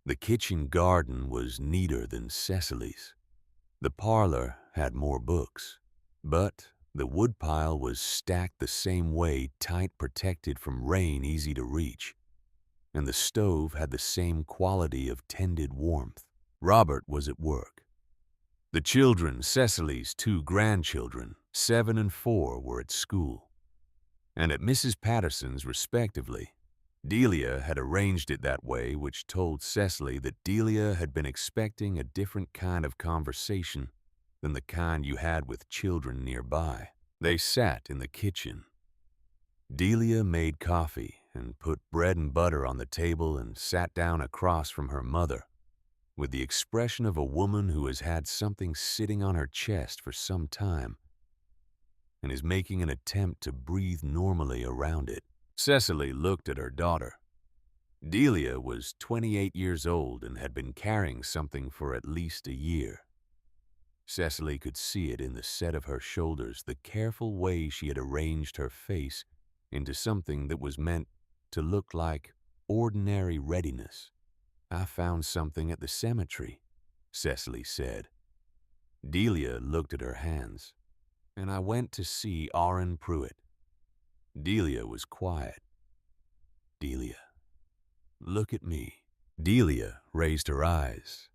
The kitchen garden was neater than Cecily's. The parlor had more books, but the woodpile was stacked the same way, tight, protected from rain, easy to reach, and the stove had the same quality of tended warmth. Robert was at work. The children, Cecily's 2 grandchildren, 7 and 4, were at school, and at Mrs. Patterson's respectively. Delia had arranged it that way, which told Cecily that Delia had been expecting a different kind of conversation than the kind you had with children nearby. They sat in the kitchen. Delia made coffee and put bread and butter on the table and sat down across from her mother with the expression of a woman who has had something sitting on her chest for some time and is making an attempt to breathe normally around it. Cecily looked at her daughter. Delia was 28 years old and had been carrying something for at least a year. Cecily could see it in the set of her shoulders, the careful way she had arranged her face into something that was meant to look like ordinary readiness. "I found something at the cemetery," Cecily said. Delia looked at her hands. "And I went to see Orrin Pruitt." Delia was quiet. "Delia, look at me." Delia raised her eyes.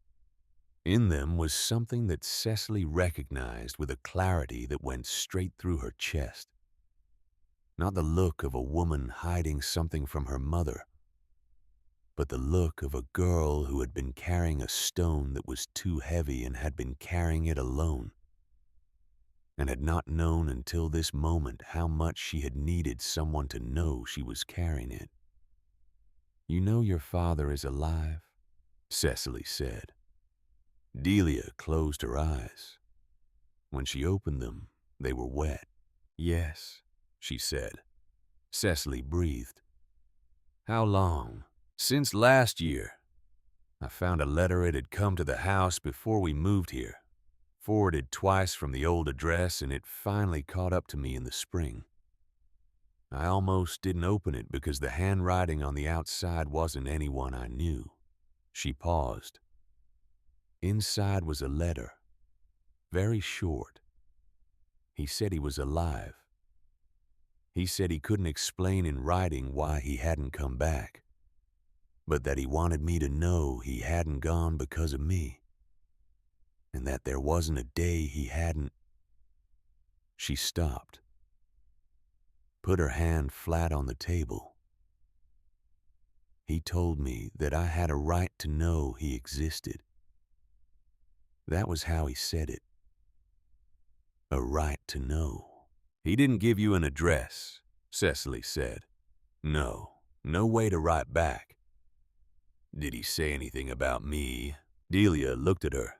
In them was something that Cecily recognized with a clarity that went straight through her chest. Not the look of a woman hiding something from her mother, but the look of a girl who had been carrying a stone that was too heavy and had been carrying it alone, and had not known until this moment how much she had needed someone to know she was carrying it. "You know your father is alive," Cecily said. Delia closed her eyes. When she opened them, they were wet. "Yes," she said. Cecily breathed. "How long?" "Since last year. I found a letter. It had come to the house before we moved here. Forwarded twice from the old address, and it finally caught up to me in the spring. I almost didn't open it because the handwriting on the outside wasn't anyone I knew." She paused. Inside was a letter, very short. He said he was alive. He said he couldn't explain in writing why he hadn't come back, but that he wanted me to know he hadn't gone because of me, and that there wasn't a day he hadn't. She stopped, put her hand flat on the table. "He told me that I had a right to know he existed." That was how he said it. A right to know. "He didn't give you an address," Cecily said. "No, no way to write back." "Did he say anything about me?" Delia looked at her.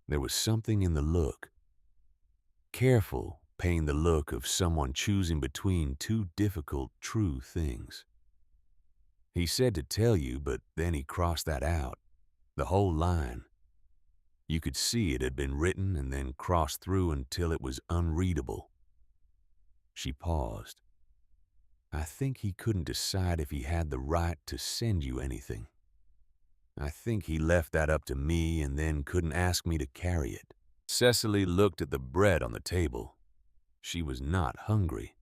There was something in the look. Careful, pained the look of someone choosing between two difficult, true things. "He said to tell you, but then he crossed that out. The whole line. You could see it had been written and then crossed through until it was unreadable." She paused. "I think he couldn't decide if he had the right to send you anything. I think he left that up to me and then couldn't ask me to carry it." Cecily looked at the bread on the table. She was not hungry.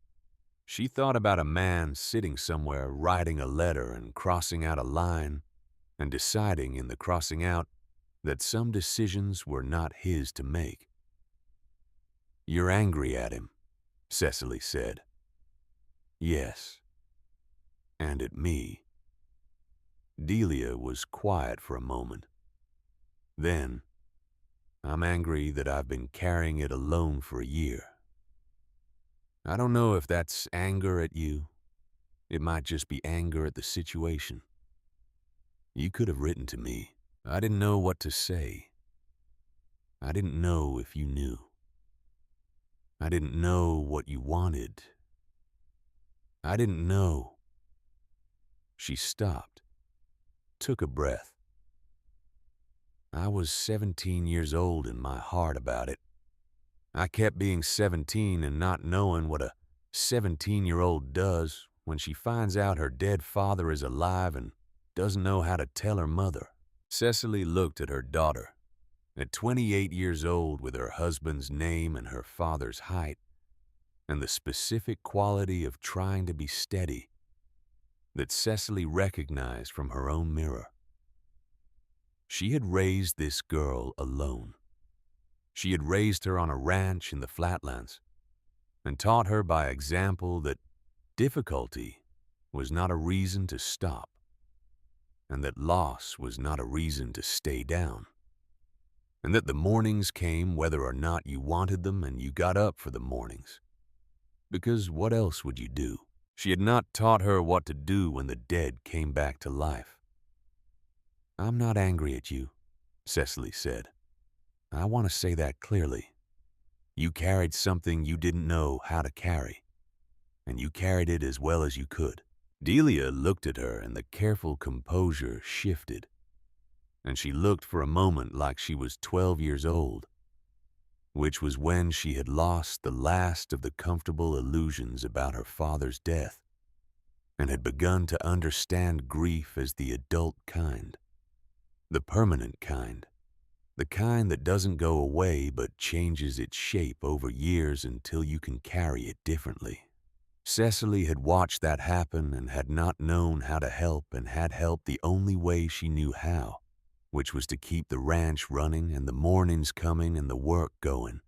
She thought about a man sitting somewhere writing a letter and crossing out a line and deciding in the crossing out that some decisions were not his to make. "You're angry at him," Cecily said. "Yes. And at me." Delia was quiet for a moment. Then, "I'm angry that I've been carrying it alone for a year. I don't know if that's anger at you. It might just be anger at the situation. You could have written to me. I didn't know what to say. I didn't know if you knew. I didn't know what you wanted. I didn't know." She stopped, took a breath. "I was 17 years old in my heart about it. I kept being 17 and not knowing what a 17-year-old does when she finds out her dead father is alive and doesn't know how to tell her mother." Cecily looked at her daughter. At 28 years old, with her husband's name and her father's height, and the specific quality of trying to be steady that Cecily recognized from her own mirror. She had raised this girl alone. She had raised her on a ranch in the flatlands and taught her by example that difficulty was not a reason to stop, and that loss was not a reason to stay down, and that the mornings came whether or not you wanted them, and you got up for the mornings. Because what else would you do? She had not taught her what to do when the dead came back to life. "I'm not angry at you," Cecily said. "I want to say that clearly. You carried something you didn't know how to carry, and you carried it as well as you could." Delia looked at her, and the careful composure shifted, and she looked for a moment like she was 12 years old, which was when she had lost the last of the comfortable illusions about her father's death and had begun to understand grief as the adult kind, the permanent kind, the kind that doesn't go away but changes its shape over years until you can carry it differently. Cecily had watched that happen and had not known how to help, and had helped the only way she knew how, which was to keep the ranch running and the mornings coming and the work going,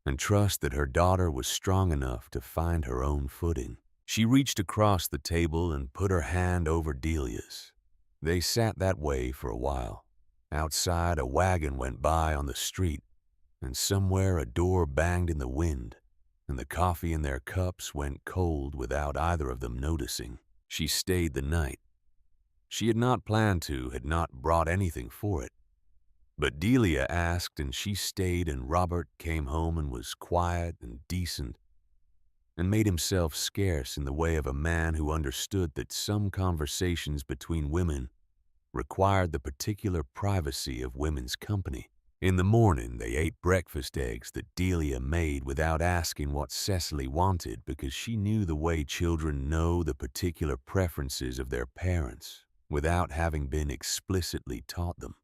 and trust that her daughter was strong enough to find her own footing. She reached across the table and put her hand over Delia's. They sat that way for a while. Outside, a wagon went by on the street, and somewhere a door banged in the wind, and the coffee in their cups went cold without either of them noticing. She stayed the night. She had not planned to, had not brought anything for it. But Delia asked and she stayed, and Robert came home and was quiet and decent and made himself scarce in the way of a man who understood that some conversations between women required the particular privacy of women's company. In the morning, they ate breakfast eggs that Delia made without asking what Cecily wanted, because she knew the way children know the particular preferences of their parents without having been explicitly taught them.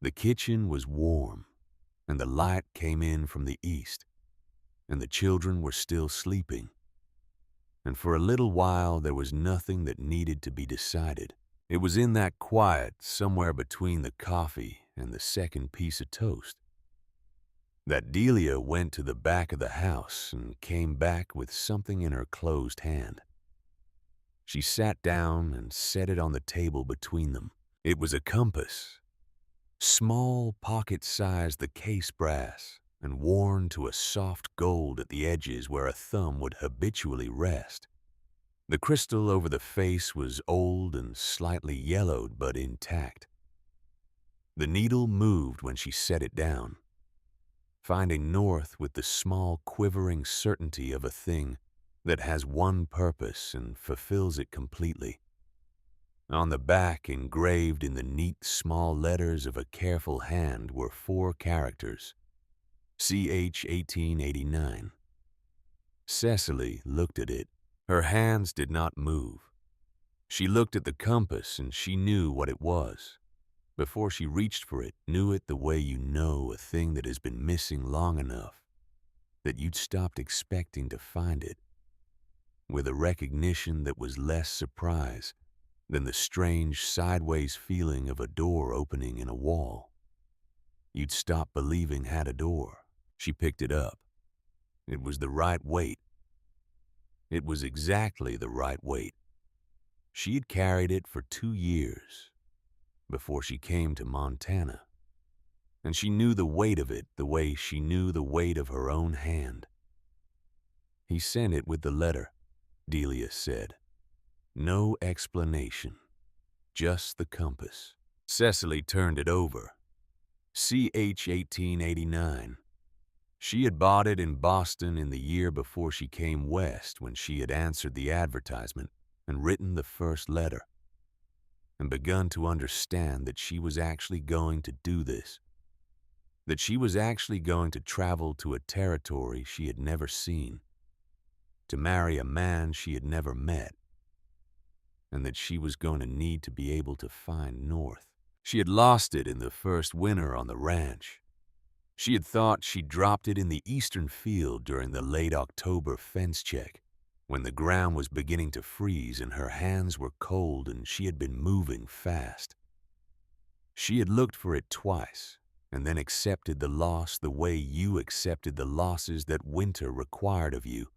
The kitchen was warm, and the light came in from the east, and the children were still sleeping. And for a little while, there was nothing that needed to be decided. It was in that quiet, somewhere between the coffee and the second piece of toast, that Delia went to the back of the house and came back with something in her closed hand. She sat down and set it on the table between them. It was a compass, small, pocket-sized, the case brass, and worn to a soft gold at the edges where a thumb would habitually rest. The crystal over the face was old and slightly yellowed, but intact. The needle moved when she set it down, finding north with the small, quivering certainty of a thing that has one purpose and fulfills it completely. On the back, engraved in the neat, small letters of a careful hand, were 4 characters: CH 1889. Cecily looked at it. Her hands did not move. She looked at the compass and she knew what it was. Before she reached for it, knew it the way you know a thing that has been missing long enough that you'd stopped expecting to find it, with a recognition that was less surprise than the strange sideways feeling of a door opening in a wall. You'd stopped believing had a door. She picked it up. It was the right weight. It was exactly the right weight. She had carried it for 2 years before she came to Montana, and she knew the weight of it the way she knew the weight of her own hand. He sent it with the letter, Delia said. No explanation, just the compass. Cecily turned it over. CH 1889. She had bought it in Boston in the year before she came west, when she had answered the advertisement and written the first letter, and begun to understand that she was actually going to do this, that she was actually going to travel to a territory she had never seen, to marry a man she had never met, and that she was going to need to be able to find north. She had lost it in the first winter on the ranch. She had thought she dropped it in the eastern field during the late October fence check, when the ground was beginning to freeze and her hands were cold and she had been moving fast. She had looked for it twice and then accepted the loss the way you accepted the losses that winter required of you,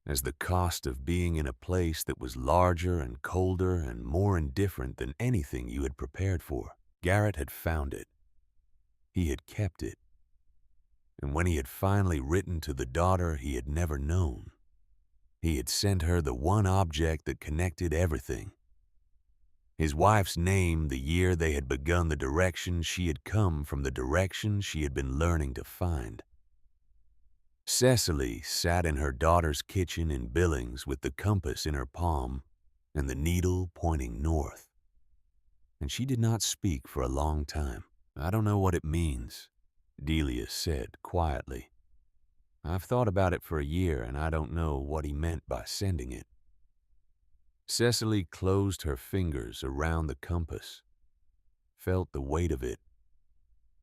as the cost of being in a place that was larger and colder and more indifferent than anything you had prepared for. Garrett had found it. He had kept it. And when he had finally written to the daughter he had never known, he had sent her the one object that connected everything. His wife's name the year they had begun the direction she had come from, the direction she had been learning to find. Cecily sat in her daughter's kitchen in Billings with the compass in her palm and the needle pointing north. And she did not speak for a long time. I don't know what it means, Delia said quietly. I've thought about it for a year and I don't know what he meant by sending it. Cecily closed her fingers around the compass, felt the weight of it,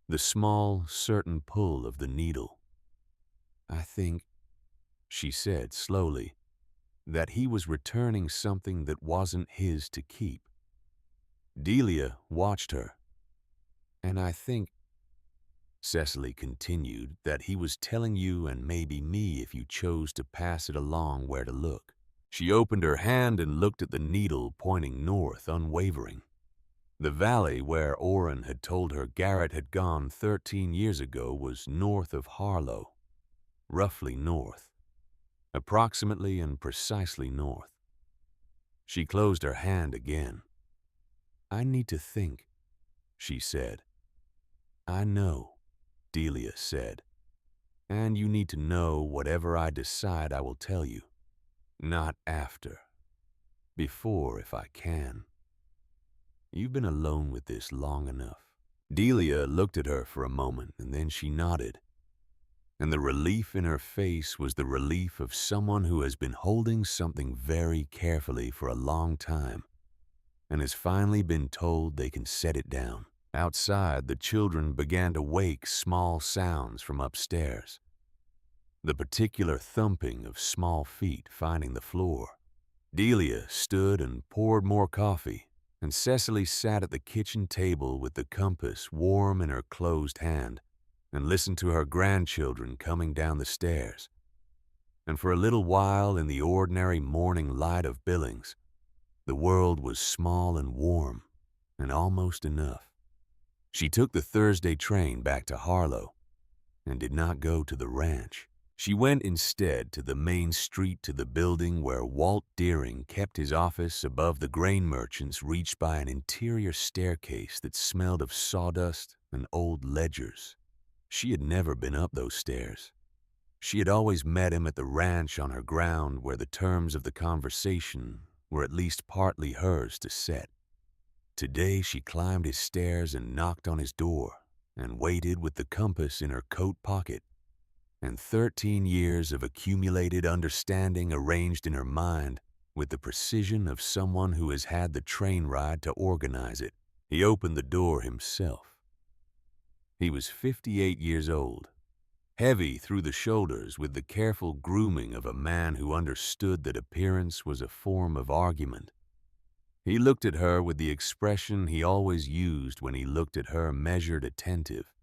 the small, certain pull of the needle. I think, she said slowly, that he was returning something that wasn't his to keep. Delia watched her. And I think, Cecily continued, that he was telling you and maybe me, if you chose to pass it along, where to look. She opened her hand and looked at the needle pointing north, unwavering. The valley where Orrin had told her Garrett had gone 13 years ago was north of Harlow, roughly north, approximately and precisely north. She closed her hand again. I need to think, she said. "I know," Delia said, "and you need to know whatever I decide I will tell you. Not after. Before, if I can. You've been alone with this long enough." Delia looked at her for a moment, and then she nodded. And the relief in her face was the relief of someone who has been holding something very carefully for a long time and has finally been told they can set it down. Outside, the children began to wake small sounds from upstairs. The particular thumping of small feet finding the floor. Delia stood and poured more coffee, and Cecily sat at the kitchen table with the compass warm in her closed hand and listened to her grandchildren coming down the stairs. And for a little while in the ordinary morning light of Billings, the world was small and warm and almost enough. She took the Thursday train back to Harlow and did not go to the ranch. She went instead to the main street to the building where Walt Deering kept his office above the grain merchants, reached by an interior staircase that smelled of sawdust and old ledgers. She had never been up those stairs. She had always met him at the ranch on her ground where the terms of the conversation were at least partly hers to set. Today she climbed his stairs and knocked on his door and waited with the compass in her coat pocket and 13 years of accumulated understanding arranged in her mind with the precision of someone who has had the train ride to organize it. He opened the door himself. He was 58 years old, heavy through the shoulders with the careful grooming of a man who understood that appearance was a form of argument. He looked at her with the expression he always used when he looked at her, measured, attentive.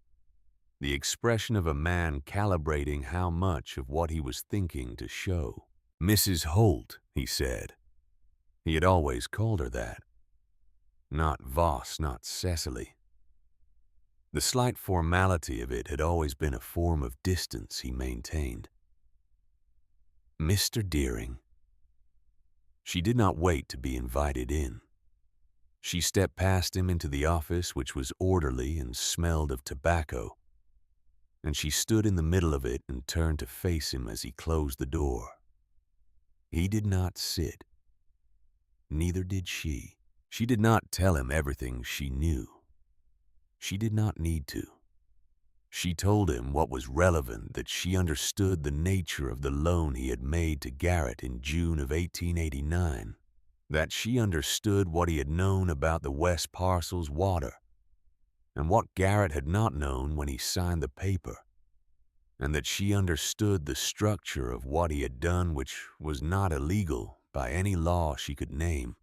The expression of a man calibrating how much of what he was thinking to show. "Mrs. Holt," he said. He had always called her that. Not Voss, not Cecily. The slight formality of it had always been a form of distance he maintained. "Mr. Deering." She did not wait to be invited in. She stepped past him into the office, which was orderly and smelled of tobacco, and she stood in the middle of it and turned to face him as he closed the door. He did not sit. Neither did she. She did not tell him everything she knew. She did not need to. She told him what was relevant, that she understood the nature of the loan he had made to Garrett in June of 1889, that she understood what he had known about the West Parcel's water, and what Garrett had not known when he signed the paper, and that she understood the structure of what he had done, which was not illegal by any law she could name,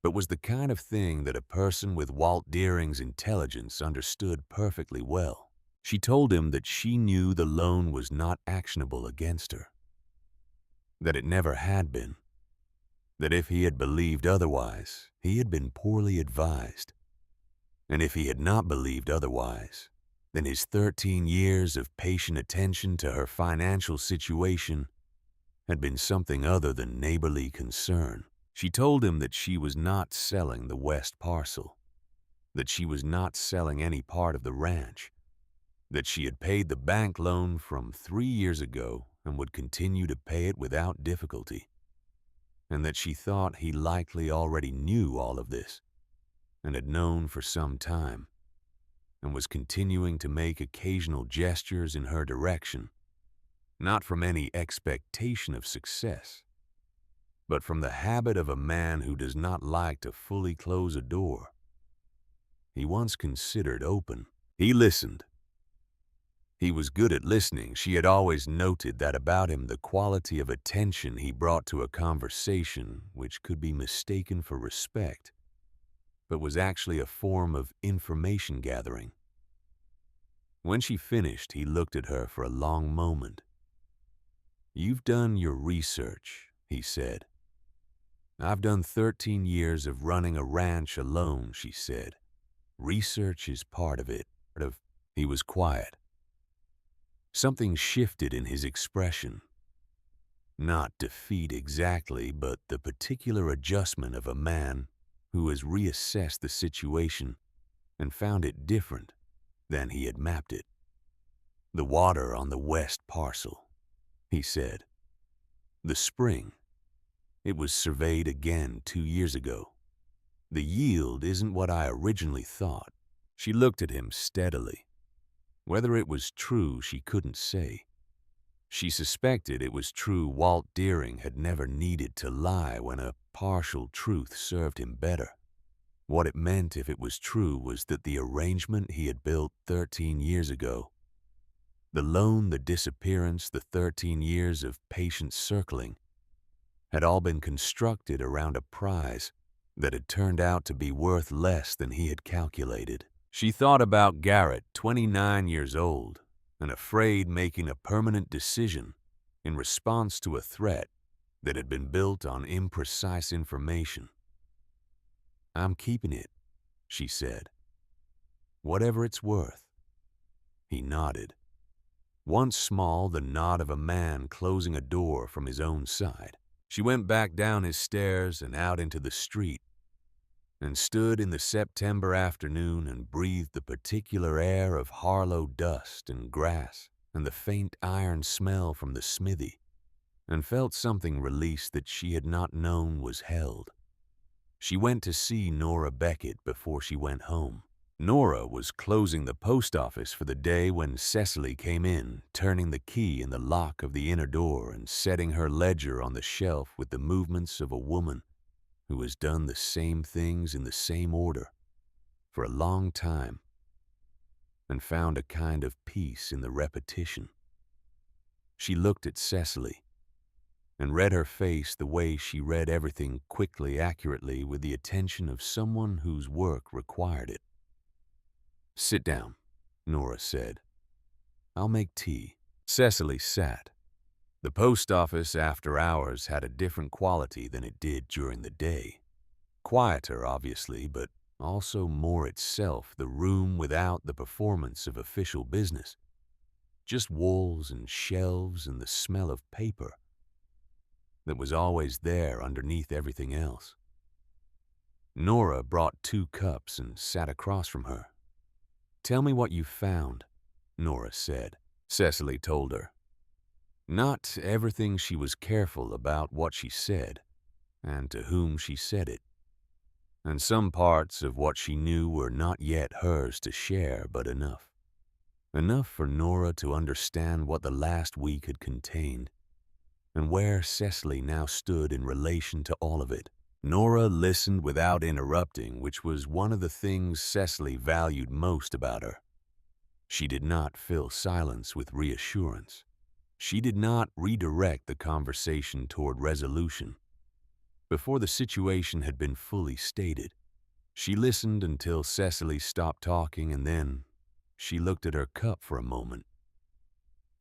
but was the kind of thing that a person with Walt Deering's intelligence understood perfectly well. She told him that she knew the loan was not actionable against her, that it never had been, that if he had believed otherwise, he had been poorly advised, and if he had not believed otherwise, then his 13 years of patient attention to her financial situation had been something other than neighborly concern. She told him that she was not selling the West Parcel, that she was not selling any part of the ranch, that she had paid the bank loan from 3 years ago and would continue to pay it without difficulty, and that she thought he likely already knew all of this and had known for some time, and was continuing to make occasional gestures in her direction, not from any expectation of success, but from the habit of a man who does not like to fully close a door he once considered open. He listened. He was good at listening. She had always noted that about him, the quality of attention he brought to a conversation which could be mistaken for respect, but was actually a form of information gathering. When she finished, he looked at her for a long moment. "You've done your research," he said. "I've done 13 years of running a ranch alone," she said. "Research is part of it." He was quiet. Something shifted in his expression. Not defeat exactly, but the particular adjustment of a man who has reassessed the situation and found it different, than he had mapped it. "The water on the west parcel," he said. "The spring. It was surveyed again 2 years ago. The yield isn't what I originally thought." She looked at him steadily. Whether it was true, she couldn't say. She suspected it was true Walt Deering had never needed to lie when a partial truth served him better. What it meant, if it was true, was that the arrangement he had built 13 years ago, the loan, the disappearance, the 13 years of patient circling, had all been constructed around a prize that had turned out to be worth less than he had calculated. She thought about Garrett, 29 years old, and afraid making a permanent decision in response to a threat that had been built on imprecise information. "I'm keeping it," she said. "Whatever it's worth." He nodded. Once small, the nod of a man closing a door from his own side. She went back down his stairs and out into the street, and stood in the September afternoon and breathed the particular air of Harlow dust and grass and the faint iron smell from the smithy, and felt something release that she had not known was held. She went to see Nora Beckett before she went home. Nora was closing the post office for the day when Cecily came in, turning the key in the lock of the inner door and setting her ledger on the shelf with the movements of a woman who has done the same things in the same order for a long time and found a kind of peace in the repetition. She looked at Cecily and read her face the way she read everything quickly, accurately, with the attention of someone whose work required it. "Sit down," Nora said. "I'll make tea." Cecily sat. The post office after hours had a different quality than it did during the day. Quieter, obviously, but also more itself, the room without the performance of official business. Just walls and shelves and the smell of paper that was always there underneath everything else. Nora brought 2 cups and sat across from her. "Tell me what you found," Nora said. Cecily told her. Not everything. She was careful about what she said and to whom she said it. And some parts of what she knew were not yet hers to share, but enough. Enough for Nora to understand what the last week had contained and where Cecily now stood in relation to all of it. Nora listened without interrupting, which was one of the things Cecily valued most about her. She did not fill silence with reassurance. She did not redirect the conversation toward resolution. Before the situation had been fully stated, she listened until Cecily stopped talking, and then she looked at her cup for a moment.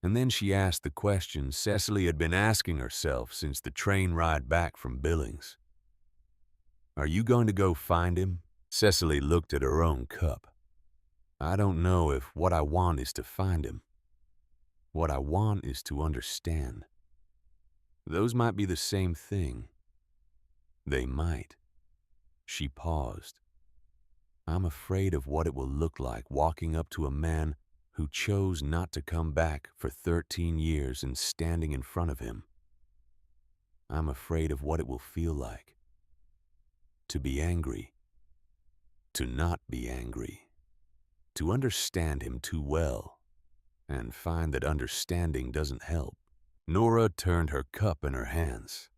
And then she asked the question Cecily had been asking herself since the train ride back from Billings. "Are you going to go find him?" Cecily looked at her own cup. "I don't know if what I want is to find him. What I want is to understand. Those might be the same thing. They might." She paused. "I'm afraid of what it will look like walking up to a man who chose not to come back for 13 years and standing in front of him. I'm afraid of what it will feel like. To be angry. To not be angry. To understand him too well and find that understanding doesn't help." Nora turned her cup in her hands.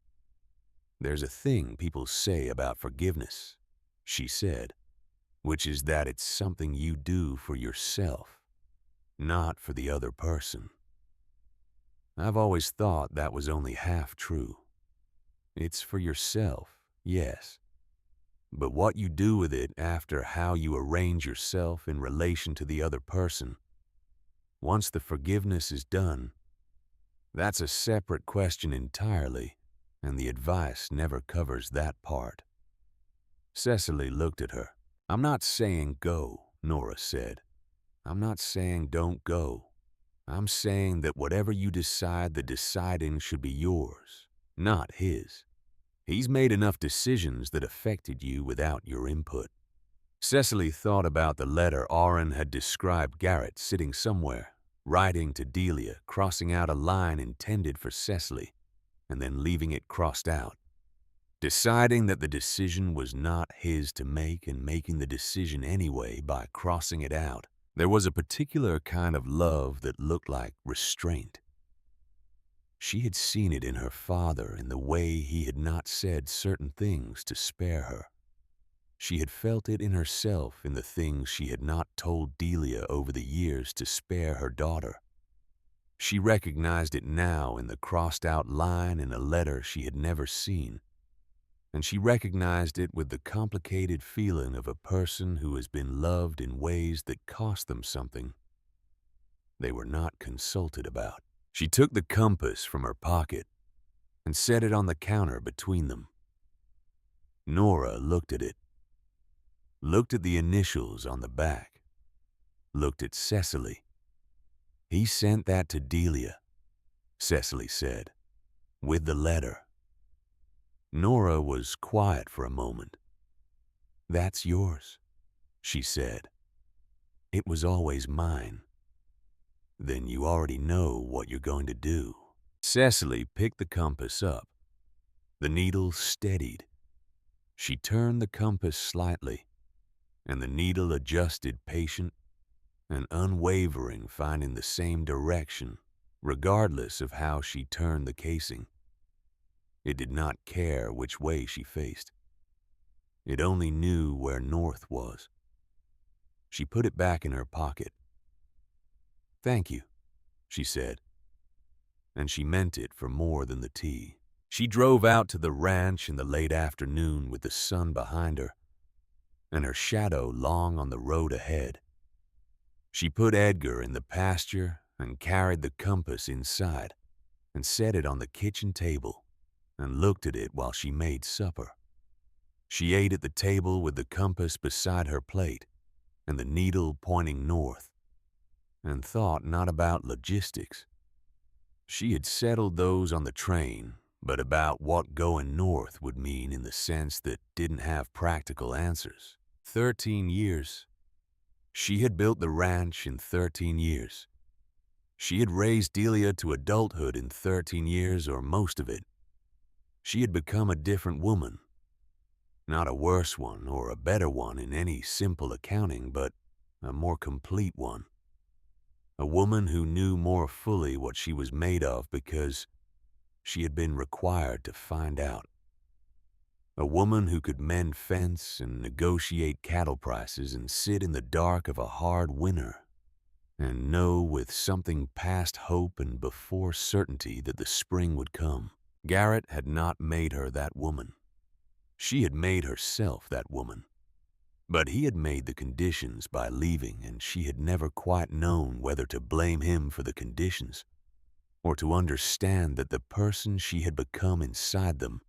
"There's a thing people say about forgiveness," she said, "which is that it's something you do for yourself, not for the other person. I've always thought that was only half true. It's for yourself, yes, but what you do with it after, how you arrange yourself in relation to the other person, once the forgiveness is done, that's a separate question entirely, and the advice never covers that part." Cecily looked at her. "I'm not saying go," Nora said. "I'm not saying don't go. I'm saying that whatever you decide, the deciding should be yours, not his. He's made enough decisions that affected you without your input." Cecily thought about the letter Orrin had described Garrett sitting somewhere, writing to Delia, crossing out a line intended for Cecily, and then leaving it crossed out. Deciding that the decision was not his to make and making the decision anyway by crossing it out. There was a particular kind of love that looked like restraint. She had seen it in her father in the way he had not said certain things to spare her. She had felt it in herself in the things she had not told Delia over the years to spare her daughter. She recognized it now in the crossed-out line in a letter she had never seen, and she recognized it with the complicated feeling of a person who has been loved in ways that cost them something they were not consulted about. She took the compass from her pocket and set it on the counter between them. Nora looked at it, looked at the initials on the back, looked at Cecily. "He sent that to Delia," Cecily said, "with the letter." Nora was quiet for a moment. "That's yours," she said. "It was always mine." "Then you already know what you're going to do." Cecily picked the compass up. The needle steadied. She turned the compass slightly, and the needle adjusted, patient and unwavering, finding the same direction, regardless of how she turned the casing. It did not care which way she faced. It only knew where north was. She put it back in her pocket. "Thank you," she said, and she meant it for more than the tea. She drove out to the ranch in the late afternoon with the sun behind her and her shadow long on the road ahead. She put Edgar in the pasture and carried the compass inside and set it on the kitchen table and looked at it while she made supper. She ate at the table with the compass beside her plate and the needle pointing north, and thought not about logistics. She had settled those on the train, but about what going north would mean in the sense that didn't have practical answers. 13 years. She had built the ranch in 13 years. She had raised Delia to adulthood in 13 years, or most of it. She had become a different woman. Not a worse one or a better one in any simple accounting, but a more complete one. A woman who knew more fully what she was made of because she had been required to find out. A woman who could mend fence and negotiate cattle prices and sit in the dark of a hard winter and know with something past hope and before certainty that the spring would come. Garrett had not made her that woman. She had made herself that woman. But he had made the conditions by leaving, and she had never quite known whether to blame him for the conditions or to understand that the person she had become inside them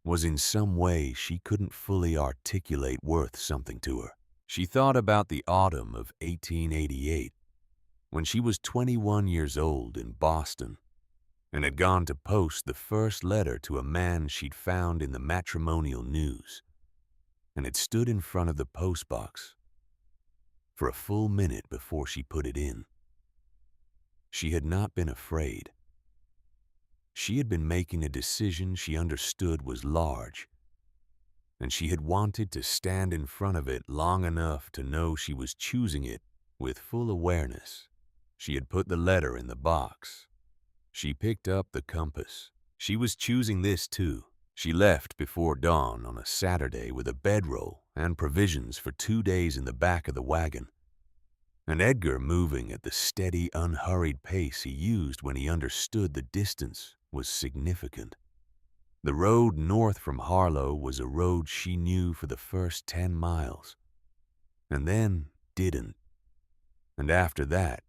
was in some way she couldn't fully articulate worth something to her. She thought about the autumn of 1888, when she was 21 years old in Boston and had gone to post the first letter to a man she'd found in the matrimonial news, and had stood in front of the postbox for a full minute before she put it in. She had not been afraid. She had been making a decision she understood was large, and she had wanted to stand in front of it long enough to know she was choosing it with full awareness. She had put the letter in the box. She picked up the compass. She was choosing this too. She left before dawn on a Saturday with a bedroll and provisions for 2 days in the back of the wagon, and Edgar moving at the steady, unhurried pace he used when he understood the distance was significant. The road north from Harlow was a road she knew for the first 10 miles, and then didn't. And after that,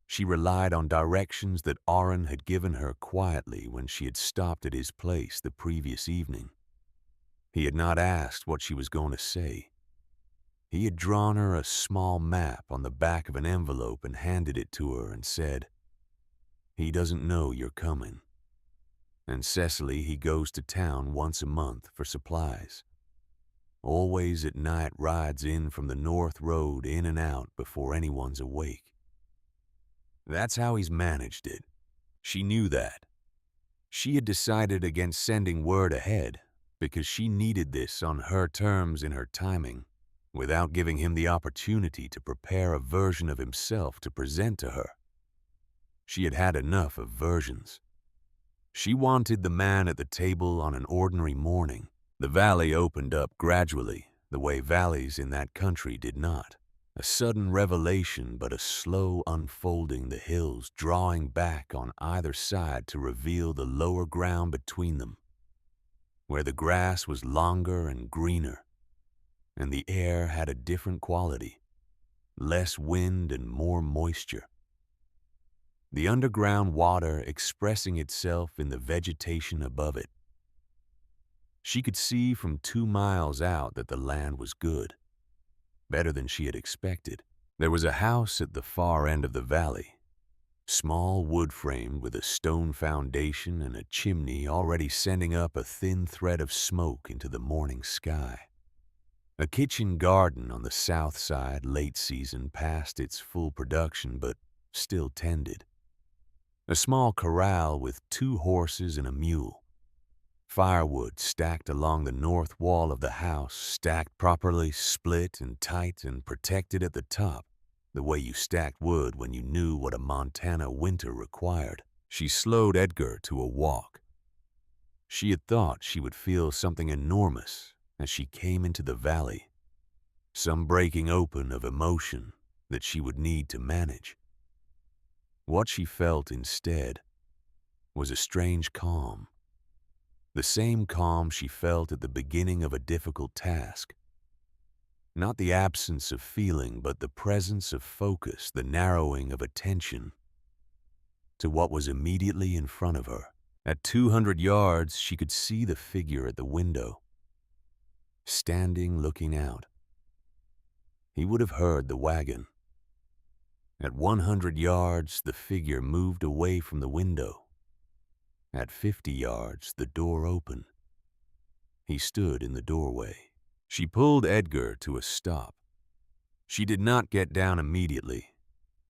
she relied on directions that Orrin had given her quietly when she had stopped at his place the previous evening. He had not asked what she was going to say. He had drawn her a small map on the back of an envelope and handed it to her and said, "He doesn't know you're coming. And Cecily, he goes to town once a month for supplies." always at night rides in from the North Road in and out before anyone's awake. That's how he's managed it. She knew that. She had decided against sending word ahead because she needed this on her terms in her timing, without giving him the opportunity to prepare a version of himself to present to her. She had had enough of versions. She wanted the man at the table on an ordinary morning. The valley opened up gradually, the way valleys in that country did not. A sudden revelation, but a slow unfolding, the hills drawing back on either side to reveal the lower ground between them, where the grass was longer and greener, and the air had a different quality, less wind and more moisture. The underground water expressing itself in the vegetation above it. She could see from 2 miles out that the land was good, better than she had expected. There was a house at the far end of the valley, small wood-framed with a stone foundation and a chimney already sending up a thin thread of smoke into the morning sky. A kitchen garden on the south side, late season, past its full production but still tended. A small corral with 2 horses and a mule. Firewood stacked along the north wall of the house, stacked properly, split and tight and protected at the top, the way you stacked wood when you knew what a Montana winter required. She slowed Edgar to a walk. She had thought she would feel something enormous as she came into the valley, some breaking open of emotion that she would need to manage. What she felt instead was a strange calm. The same calm she felt at the beginning of a difficult task. Not the absence of feeling, but the presence of focus, the narrowing of attention to what was immediately in front of her. At 200 yards, she could see the figure at the window, standing looking out. He would have heard the wagon. At 100 yards, the figure moved away from the window. At 50 yards, the door opened. He stood in the doorway. She pulled Edgar to a stop. She did not get down immediately.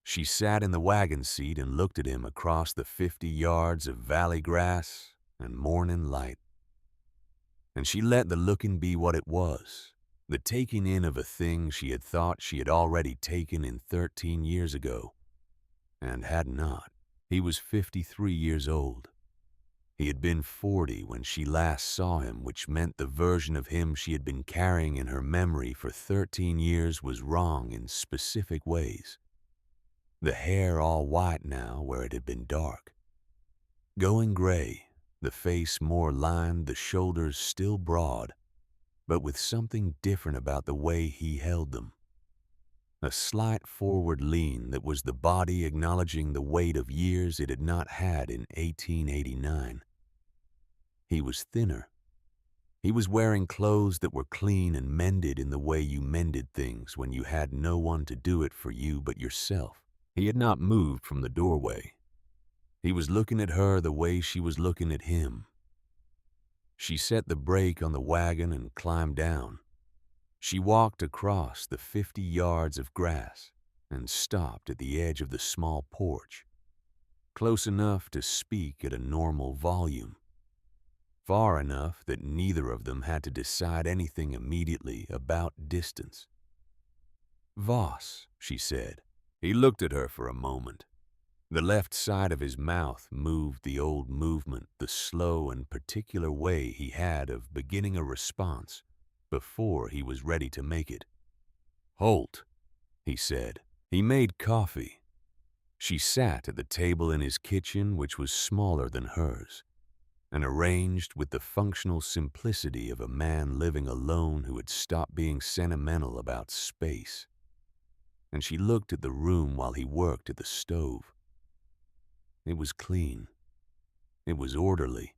She sat in the wagon seat and looked at him across the 50 yards of valley grass and morning light. And she let the looking be what it was, the taking in of a thing she had thought she had already taken in 13 years ago, and had not. He was 53 years old. He had been 40 when she last saw him, which meant the version of him she had been carrying in her memory for 13 years was wrong in specific ways. The hair all white now where it had been dark. Going gray, the face more lined, the shoulders still broad, but with something different about the way he held them. A slight forward lean that was the body acknowledging the weight of years it had not had in 1889. He was thinner. He was wearing clothes that were clean and mended in the way you mended things when you had no one to do it for you but yourself. He had not moved from the doorway. He was looking at her the way she was looking at him. She set the brake on the wagon and climbed down. She walked across the 50 yards of grass and stopped at the edge of the small porch, close enough to speak at a normal volume, far enough that neither of them had to decide anything immediately about distance. "Voss," she said. He looked at her for a moment. The left side of his mouth moved the old movement, the slow and particular way he had of beginning a response before he was ready to make it. "Holt," he said. He made coffee. She sat at the table in his kitchen, which was smaller than hers, and arranged with the functional simplicity of a man living alone who had stopped being sentimental about space. And she looked at the room while he worked at the stove. It was clean. It was orderly.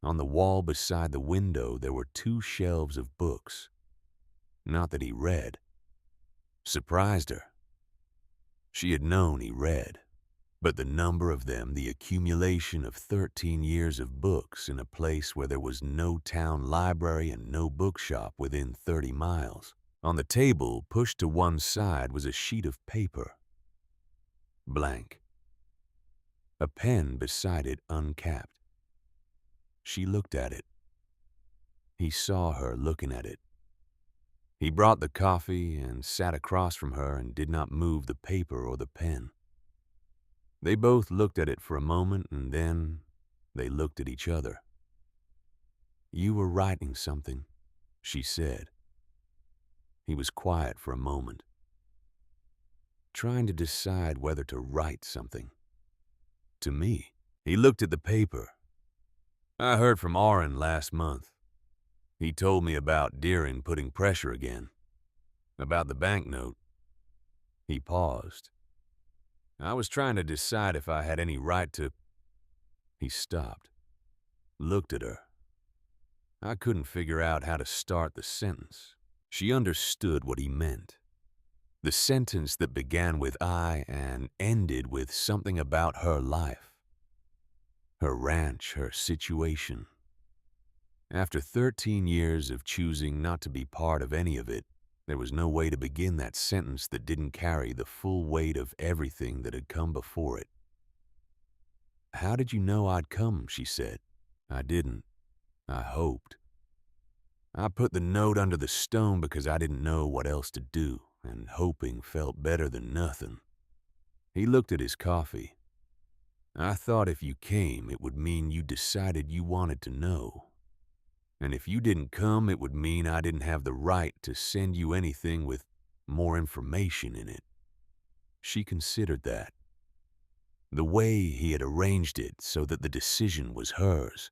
On the wall beside the window there were 2 shelves of books. Not that he read. Surprised her. She had known he read, But the number of them, the accumulation of 13 years of books in a place where there was no town library and no bookshop within 30 miles. On the table, pushed to one side, was a sheet of paper. Blank. A pen beside it uncapped. She looked at it. He saw her looking at it. He brought the coffee and sat across from her and did not move the paper or the pen. They both looked at it for a moment, and then they looked at each other. "You were writing something," she said. He was quiet for a moment, trying to decide whether to write something. "To me." He looked at the paper. "I heard from Orrin last month. He told me about Deering putting pressure again. About the banknote." He paused. "I was trying to decide if I had any right to—" He stopped, looked at her. I couldn't figure out how to start the sentence. She understood what he meant. The sentence that began with "I" and ended with something about her life. Her ranch, her situation. After 13 years of choosing not to be part of any of it, there was no way to begin that sentence that didn't carry the full weight of everything that had come before it. "How did you know I'd come?" she said. "I didn't. I hoped. I put the note under the stone because I didn't know what else to do, and hoping felt better than nothing." He looked at his coffee. "I thought if you came, it would mean you decided you wanted to know. And if you didn't come, it would mean I didn't have the right to send you anything with more information in it." She considered that. The way he had arranged it so that the decision was hers,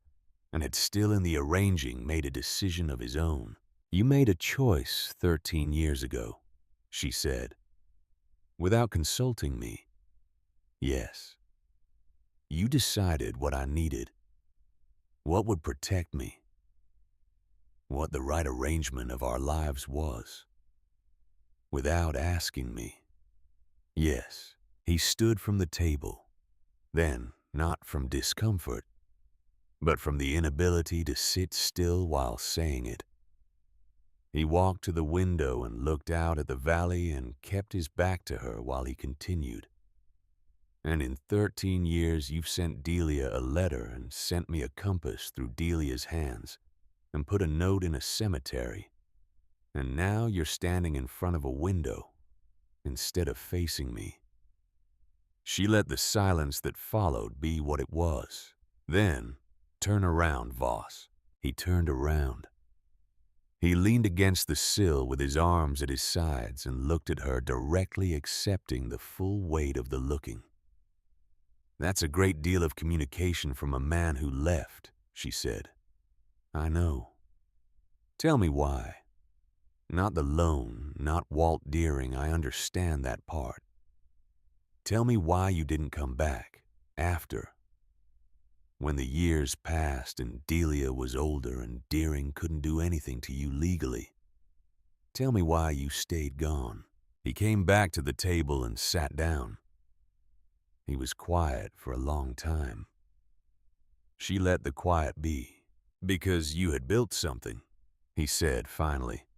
and had still in the arranging made a decision of his own. "You made a choice 13 years ago," she said. "Without consulting me." "Yes. You decided what I needed, what would protect me, what the right arrangement of our lives was. Without asking me." "Yes." He stood from the table. Then, not from discomfort, but from the inability to sit still while saying it. He walked to the window and looked out at the valley and kept his back to her while he continued. "And in 13 years you've sent Delia a letter and sent me a compass through Delia's hands and put a note in a cemetery. And now you're standing in front of a window instead of facing me." She let the silence that followed be what it was. Then, "Turn around, Voss." He turned around. He leaned against the sill with his arms at his sides and looked at her, directly accepting the full weight of the looking. "That's a great deal of communication from a man who left," she said. "I know. Tell me why. Not the loan, not Walt Deering, I understand that part. Tell me why you didn't come back, after. When the years passed and Delia was older and Deering couldn't do anything to you legally. Tell me why you stayed gone." He came back to the table and sat down. He was quiet for a long time. She let the quiet be. "Because you had built something," he said finally.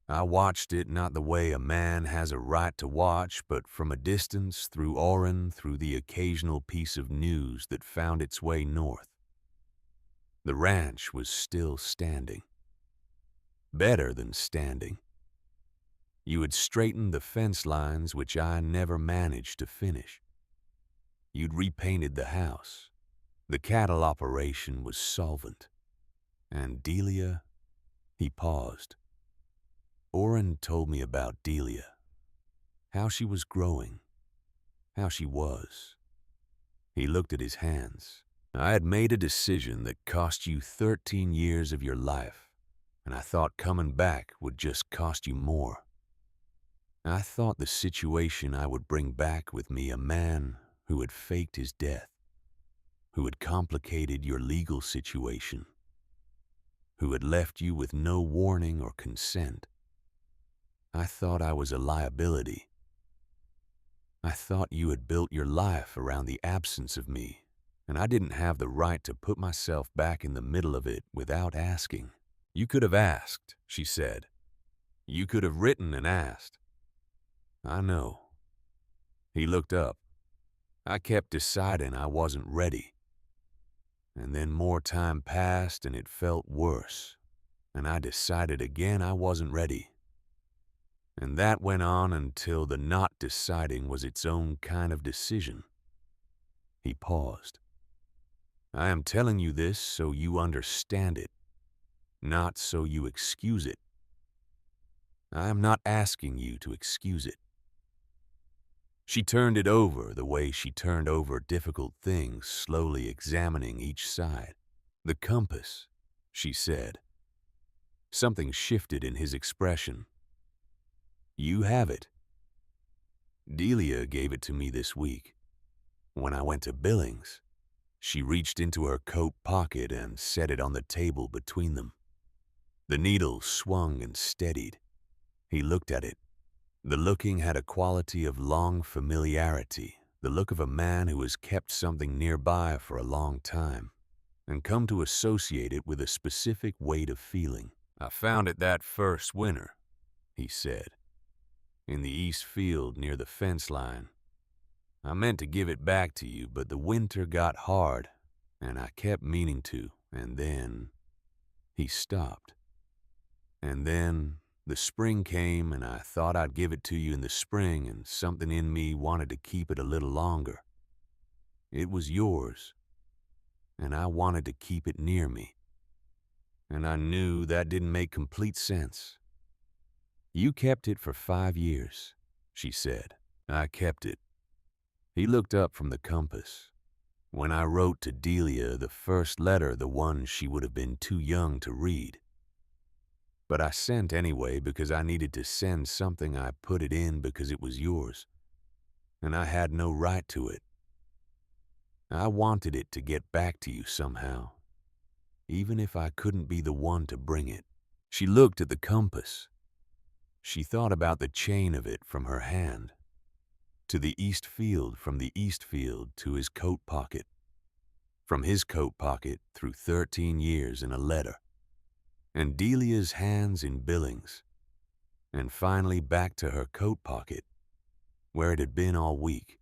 "I watched it not the way a man has a right to watch, but from a distance, through Orrin, through the occasional piece of news that found its way north. The ranch was still standing. Better than standing. You had straightened the fence lines, which I never managed to finish. You'd repainted the house. The cattle operation was solvent. And Delia..." He paused. "Orrin told me about Delia. How she was growing. How she was." He looked at his hands. "I had made a decision that cost you 13 years of your life, and I thought coming back would just cost you more. I thought the situation I would bring back with me a man who had faked his death, who had complicated your legal situation, who had left you with no warning or consent. I thought I was a liability. I thought you had built your life around the absence of me, and I didn't have the right to put myself back in the middle of it without asking. You could have asked, she said. You could have written and asked. I know. He looked up. I kept deciding I wasn't ready. And then more time passed and it felt worse. And I decided again I wasn't ready. And that went on until the not deciding was its own kind of decision. He paused. I am telling you this so you understand it, not so you excuse it. I am not asking you to excuse it. She turned it over the way she turned over difficult things, slowly examining each side. The compass, she said. Something shifted in his expression. You have it. Delia gave it to me this week. When I went to Billings, she reached into her coat pocket and set it on the table between them. The needle swung and steadied. He looked at it. The looking had a quality of long familiarity, the look of a man who has kept something nearby for a long time and come to associate it with a specific weight of feeling. I found it that first winter, he said, in the east field near the fence line. I meant to give it back to you, but the winter got hard, and I kept meaning to, and then he stopped. And then the spring came, and I thought I'd give it to you in the spring, and something in me wanted to keep it a little longer. It was yours, and I wanted to keep it near me. And I knew that didn't make complete sense. You kept it for 5 years, she said. I kept it. He looked up from the compass. When I wrote to Delia the first letter, the one she would have been too young to read. But I sent anyway because I needed to send something. I put it in because it was yours, and I had no right to it. I wanted it to get back to you somehow, even if I couldn't be the one to bring it. She looked at the compass. She thought about the chain of it from her hand, to the east field, from the east field to his coat pocket, from his coat pocket through 13 years in a letter, and Delia's hands in Billings, and finally back to her coat pocket, where it had been all week,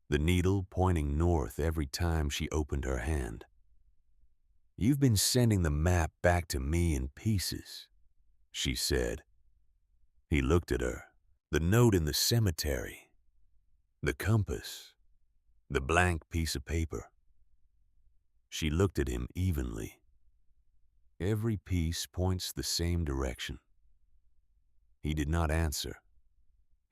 the needle pointing north every time she opened her hand. You've been sending the map back to me in pieces, she said. He looked at her. The note in the cemetery, the compass, the blank piece of paper. She looked at him evenly. Every piece points the same direction. He did not answer.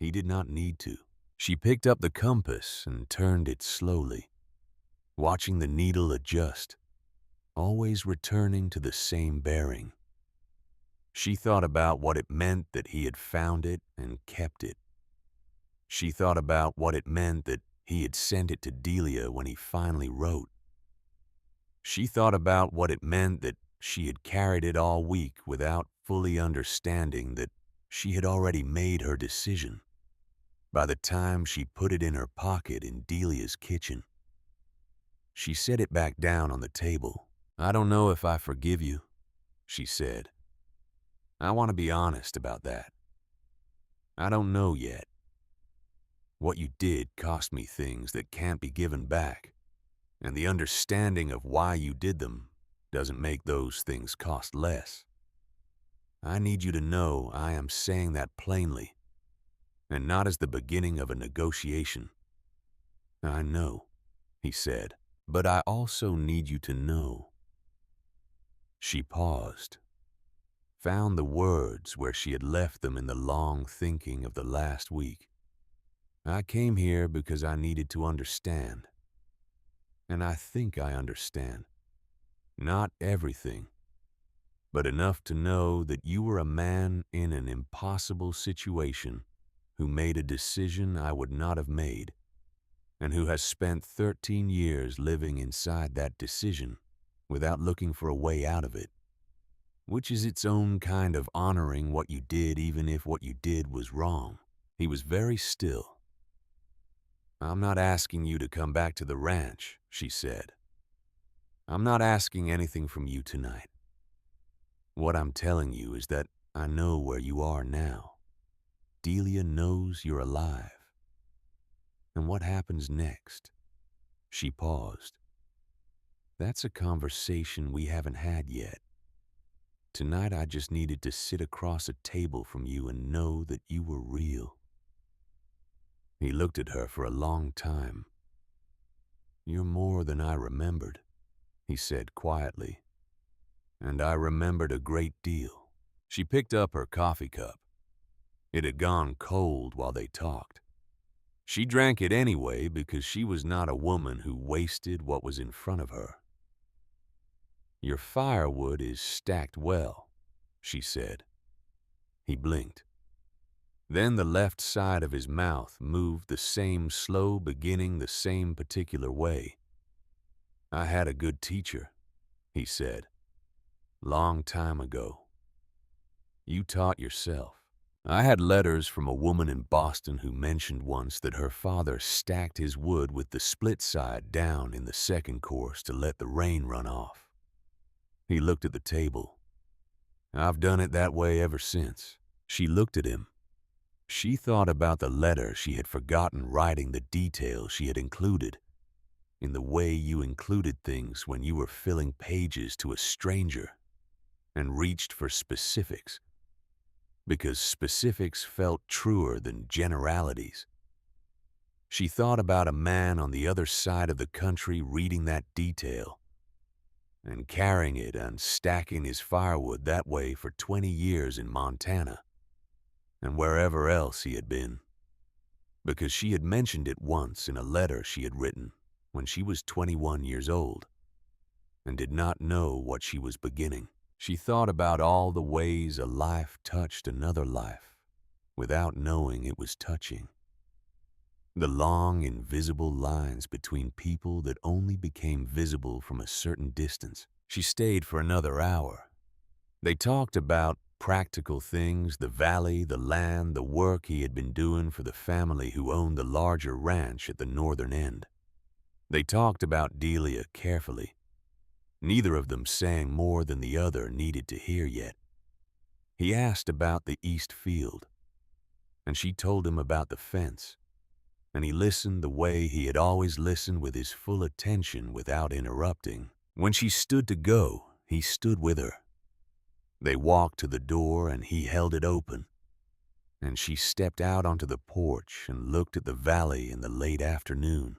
He did not need to. She picked up the compass and turned it slowly, watching the needle adjust, always returning to the same bearing. She thought about what it meant that he had found it and kept it. She thought about what it meant that he had sent it to Delia when he finally wrote. She thought about what it meant that she had carried it all week without fully understanding that she had already made her decision by the time she put it in her pocket in Delia's kitchen. She set it back down on the table. I don't know if I forgive you, she said. I want to be honest about that. I don't know yet. What you did cost me things that can't be given back, and the understanding of why you did them doesn't make those things cost less. I need you to know I am saying that plainly, and not as the beginning of a negotiation. I know, he said, but I also need you to know. She paused, found the words where she had left them in the long thinking of the last week. I came here because I needed to understand, and I think I understand. Not everything, but enough to know that you were a man in an impossible situation who made a decision I would not have made, and who has spent 13 years living inside that decision without looking for a way out of it, which is its own kind of honoring what you did even if what you did was wrong. He was very still. I'm not asking you to come back to the ranch, she said. I'm not asking anything from you tonight. What I'm telling you is that I know where you are now. Delia knows you're alive. And what happens next? She paused. That's a conversation we haven't had yet. Tonight I just needed to sit across a table from you and know that you were real. He looked at her for a long time. You're more than I remembered, he said quietly. And I remembered a great deal. She picked up her coffee cup. It had gone cold while they talked. She drank it anyway because she was not a woman who wasted what was in front of her. Your firewood is stacked well, she said. He blinked. Then the left side of his mouth moved the same slow beginning the same particular way. I had a good teacher, he said. Long time ago. You taught yourself. I had letters from a woman in Boston who mentioned once that her father stacked his wood with the split side down in the second course to let the rain run off. He looked at the table. I've done it that way ever since. She looked at him. She thought about the letter she had forgotten writing the details she had included, in the way you included things when you were filling pages to a stranger, and reached for specifics, because specifics felt truer than generalities. She thought about a man on the other side of the country reading that detail, and carrying it and stacking his firewood that way for 20 years in Montana, and wherever else he had been, because she had mentioned it once in a letter she had written when she was 21 years old, and did not know what she was beginning. She thought about all the ways a life touched another life without knowing it was touching. The long, invisible lines between people that only became visible from a certain distance. She stayed for another hour. They talked about practical things, the valley, the land, the work he had been doing for the family who owned the larger ranch at the northern end. They talked about Delia carefully, neither of them saying more than the other needed to hear yet. He asked about the east field, and she told him about the fence, and he listened the way he had always listened, with his full attention without interrupting. When she stood to go, he stood with her. They walked to the door and he held it open, and she stepped out onto the porch and looked at the valley in the late afternoon.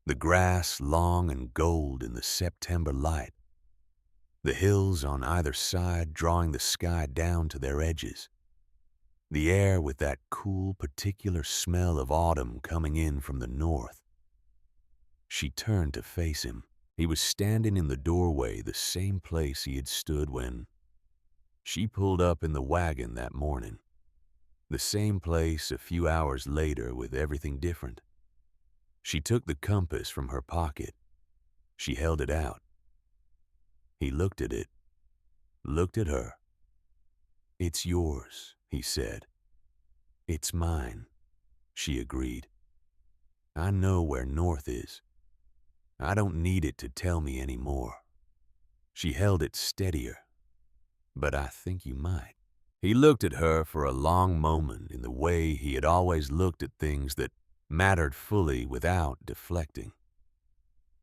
The grass long and gold in the September light, the hills on either side drawing the sky down to their edges, the air with that cool, particular smell of autumn coming in from the north. She turned to face him. He was standing in the doorway, the same place he had stood when she pulled up in the wagon that morning. The same place a few hours later, with everything different. She took the compass from her pocket. She held it out. He looked at it, looked at her. It's yours, he said. It's mine, she agreed. I know where north is. I don't need it to tell me any more. She held it steadier. But I think you might. He looked at her for a long moment in the way he had always looked at things that mattered fully without deflecting,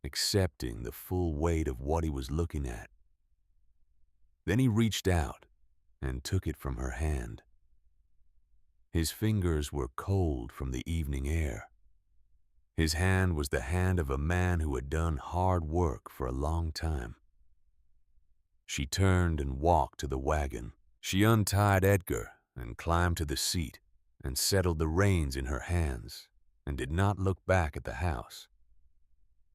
accepting the full weight of what he was looking at. Then he reached out and took it from her hand. His fingers were cold from the evening air. His hand was the hand of a man who had done hard work for a long time. She turned and walked to the wagon. She untied Edgar and climbed to the seat and settled the reins in her hands and did not look back at the house.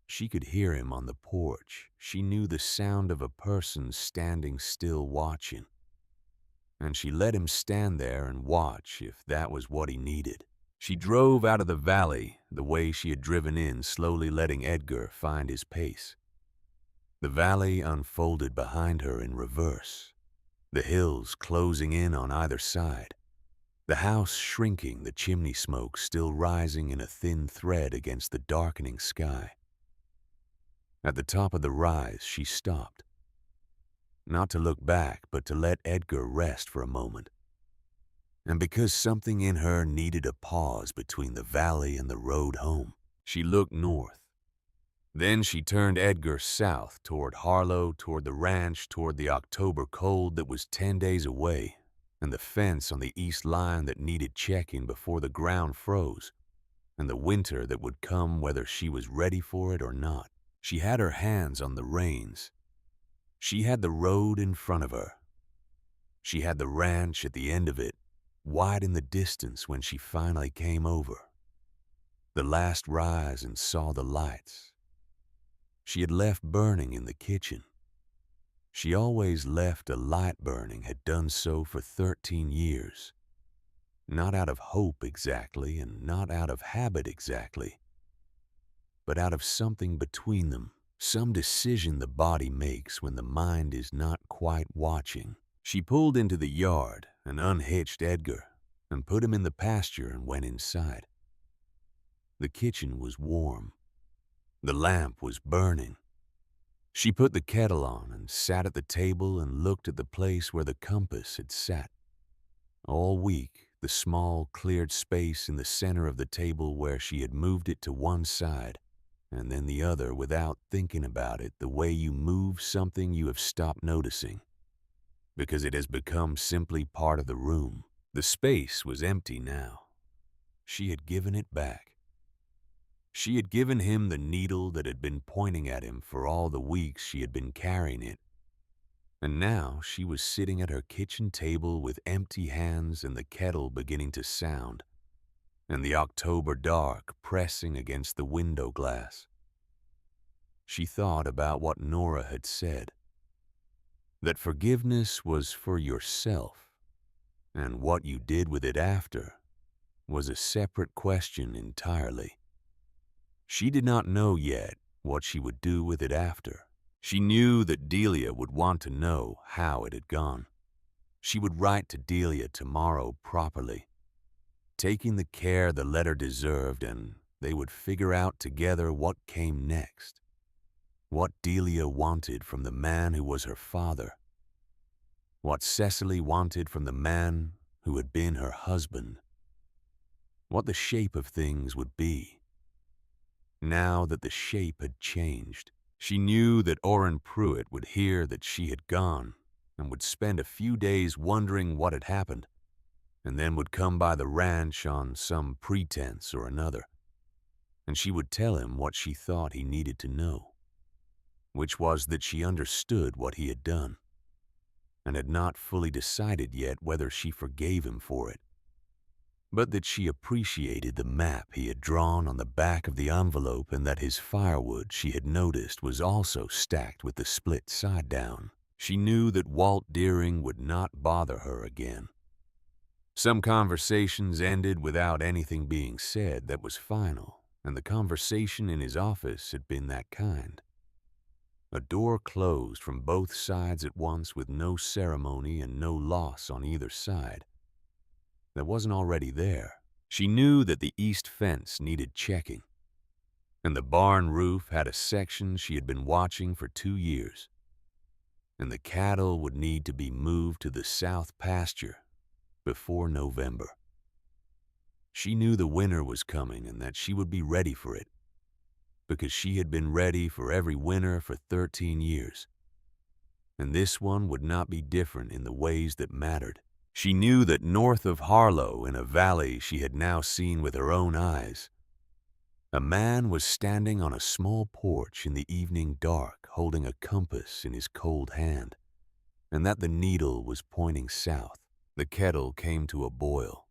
She could hear him on the porch. She knew the sound of a person standing still watching. And she let him stand there and watch if that was what he needed. She drove out of the valley the way she had driven in, slowly letting Edgar find his pace. The valley unfolded behind her in reverse, the hills closing in on either side, The house shrinking, the chimney smoke still rising in a thin thread against the darkening sky. At the top of the rise, she stopped. Not to look back, but to let Edgar rest for a moment. And because something in her needed a pause between the valley and the road home, she looked north. Then she turned Edgar south, toward Harlow, toward the ranch, toward the October cold that was 10 days away, and the fence on the east line that needed checking before the ground froze, and the winter that would come whether she was ready for it or not. She had her hands on the reins. She had the road in front of her. She had the ranch at the end of it, wide in the distance when she finally came over. The last rise and saw the lights. She had left burning in the kitchen. She always left a light burning, had done so for 13 years. Not out of hope exactly, and not out of habit exactly, but out of something between them, some decision the body makes when the mind is not quite watching. She pulled into the yard and unhitched Edgar and put him in the pasture and went inside. The kitchen was warm. The lamp was burning. She put the kettle on and sat at the table and looked at the place where the compass had sat. All week, the small, cleared space in the center of the table where she had moved it to one side and then the other without thinking about it, the way you move something you have stopped noticing, because it has become simply part of the room. The space was empty now. She had given it back. She had given him the needle that had been pointing at him for all the weeks she had been carrying it. And now she was sitting at her kitchen table with empty hands and the kettle beginning to sound, and the October dark pressing against the window glass. She thought about what Nora had said, that forgiveness was for yourself, and what you did with it after was a separate question entirely. She did not know yet what she would do with it after. She knew that Delia would want to know how it had gone. She would write to Delia tomorrow properly, taking the care the letter deserved, and they would figure out together what came next, what Delia wanted from the man who was her father, what Cecily wanted from the man who had been her husband, what the shape of things would be. Now that the shape had changed, she knew that Orrin Pruitt would hear that she had gone and would spend a few days wondering what had happened, and then would come by the ranch on some pretense or another, and she would tell him what she thought he needed to know, which was that she understood what he had done, and had not fully decided yet whether she forgave him for it, but that she appreciated the map he had drawn on the back of the envelope, and that his firewood, she had noticed, was also stacked with the split side down. She knew that Walt Deering would not bother her again. Some conversations ended without anything being said that was final, and the conversation in his office had been that kind. A door closed from both sides at once with no ceremony and no loss on either side. That wasn't already there. She knew that the east fence needed checking, and the barn roof had a section she had been watching for 2 years, and the cattle would need to be moved to the south pasture before November. She knew the winter was coming and that she would be ready for it, because she had been ready for every winter for 13 years, and this one would not be different in the ways that mattered. She knew that north of Harlow, in a valley she had now seen with her own eyes, a man was standing on a small porch in the evening dark, holding a compass in his cold hand, and that the needle was pointing south. The kettle came to a boil.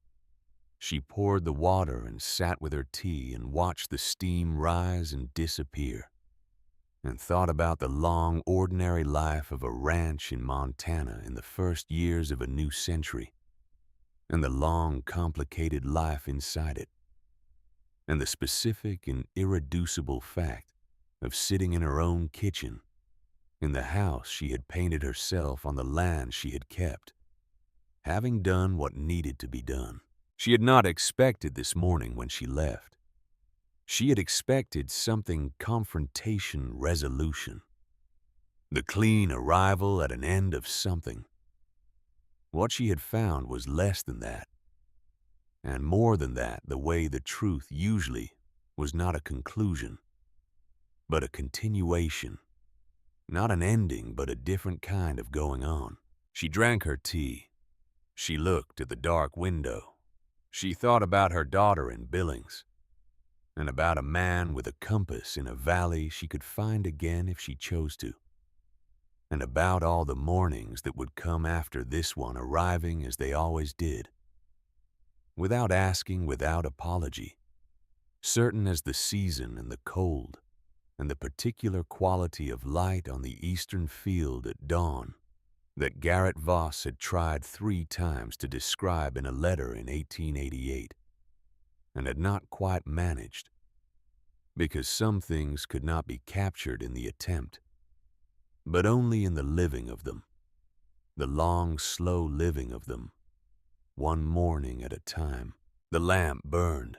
She poured the water and sat with her tea and watched the steam rise and disappear, and thought about the long, ordinary life of a ranch in Montana in the first years of a new century, and the long, complicated life inside it, and the specific and irreducible fact of sitting in her own kitchen, in the house she had painted herself on the land she had kept, having done what needed to be done. She had not expected this morning when she left. She had expected something confrontation resolution. The clean arrival at an end of something. What she had found was less than that. And more than that, the way the truth usually was not a conclusion, but a continuation. Not an ending, but a different kind of going on. She drank her tea. She looked at the dark window. She thought about her daughter in Billings, and about a man with a compass in a valley she could find again if she chose to, and about all the mornings that would come after this one arriving as they always did, without asking, without apology, certain as the season and the cold, and the particular quality of light on the eastern field at dawn that Garrett Voss had tried 3 times to describe in a letter in 1888, and had not quite managed, because some things could not be captured in the attempt, but only in the living of them, the long, slow living of them, one morning at a time. The lamp burned,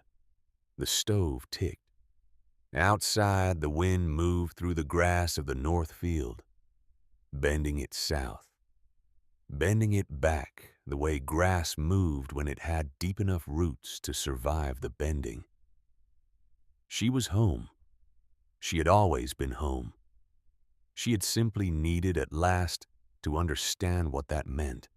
the stove ticked. Outside, the wind moved through the grass of the north field, bending it south, bending it back the way grass moved when it had deep enough roots to survive the bending. She was home. She had always been home. She had simply needed at last to understand what that meant.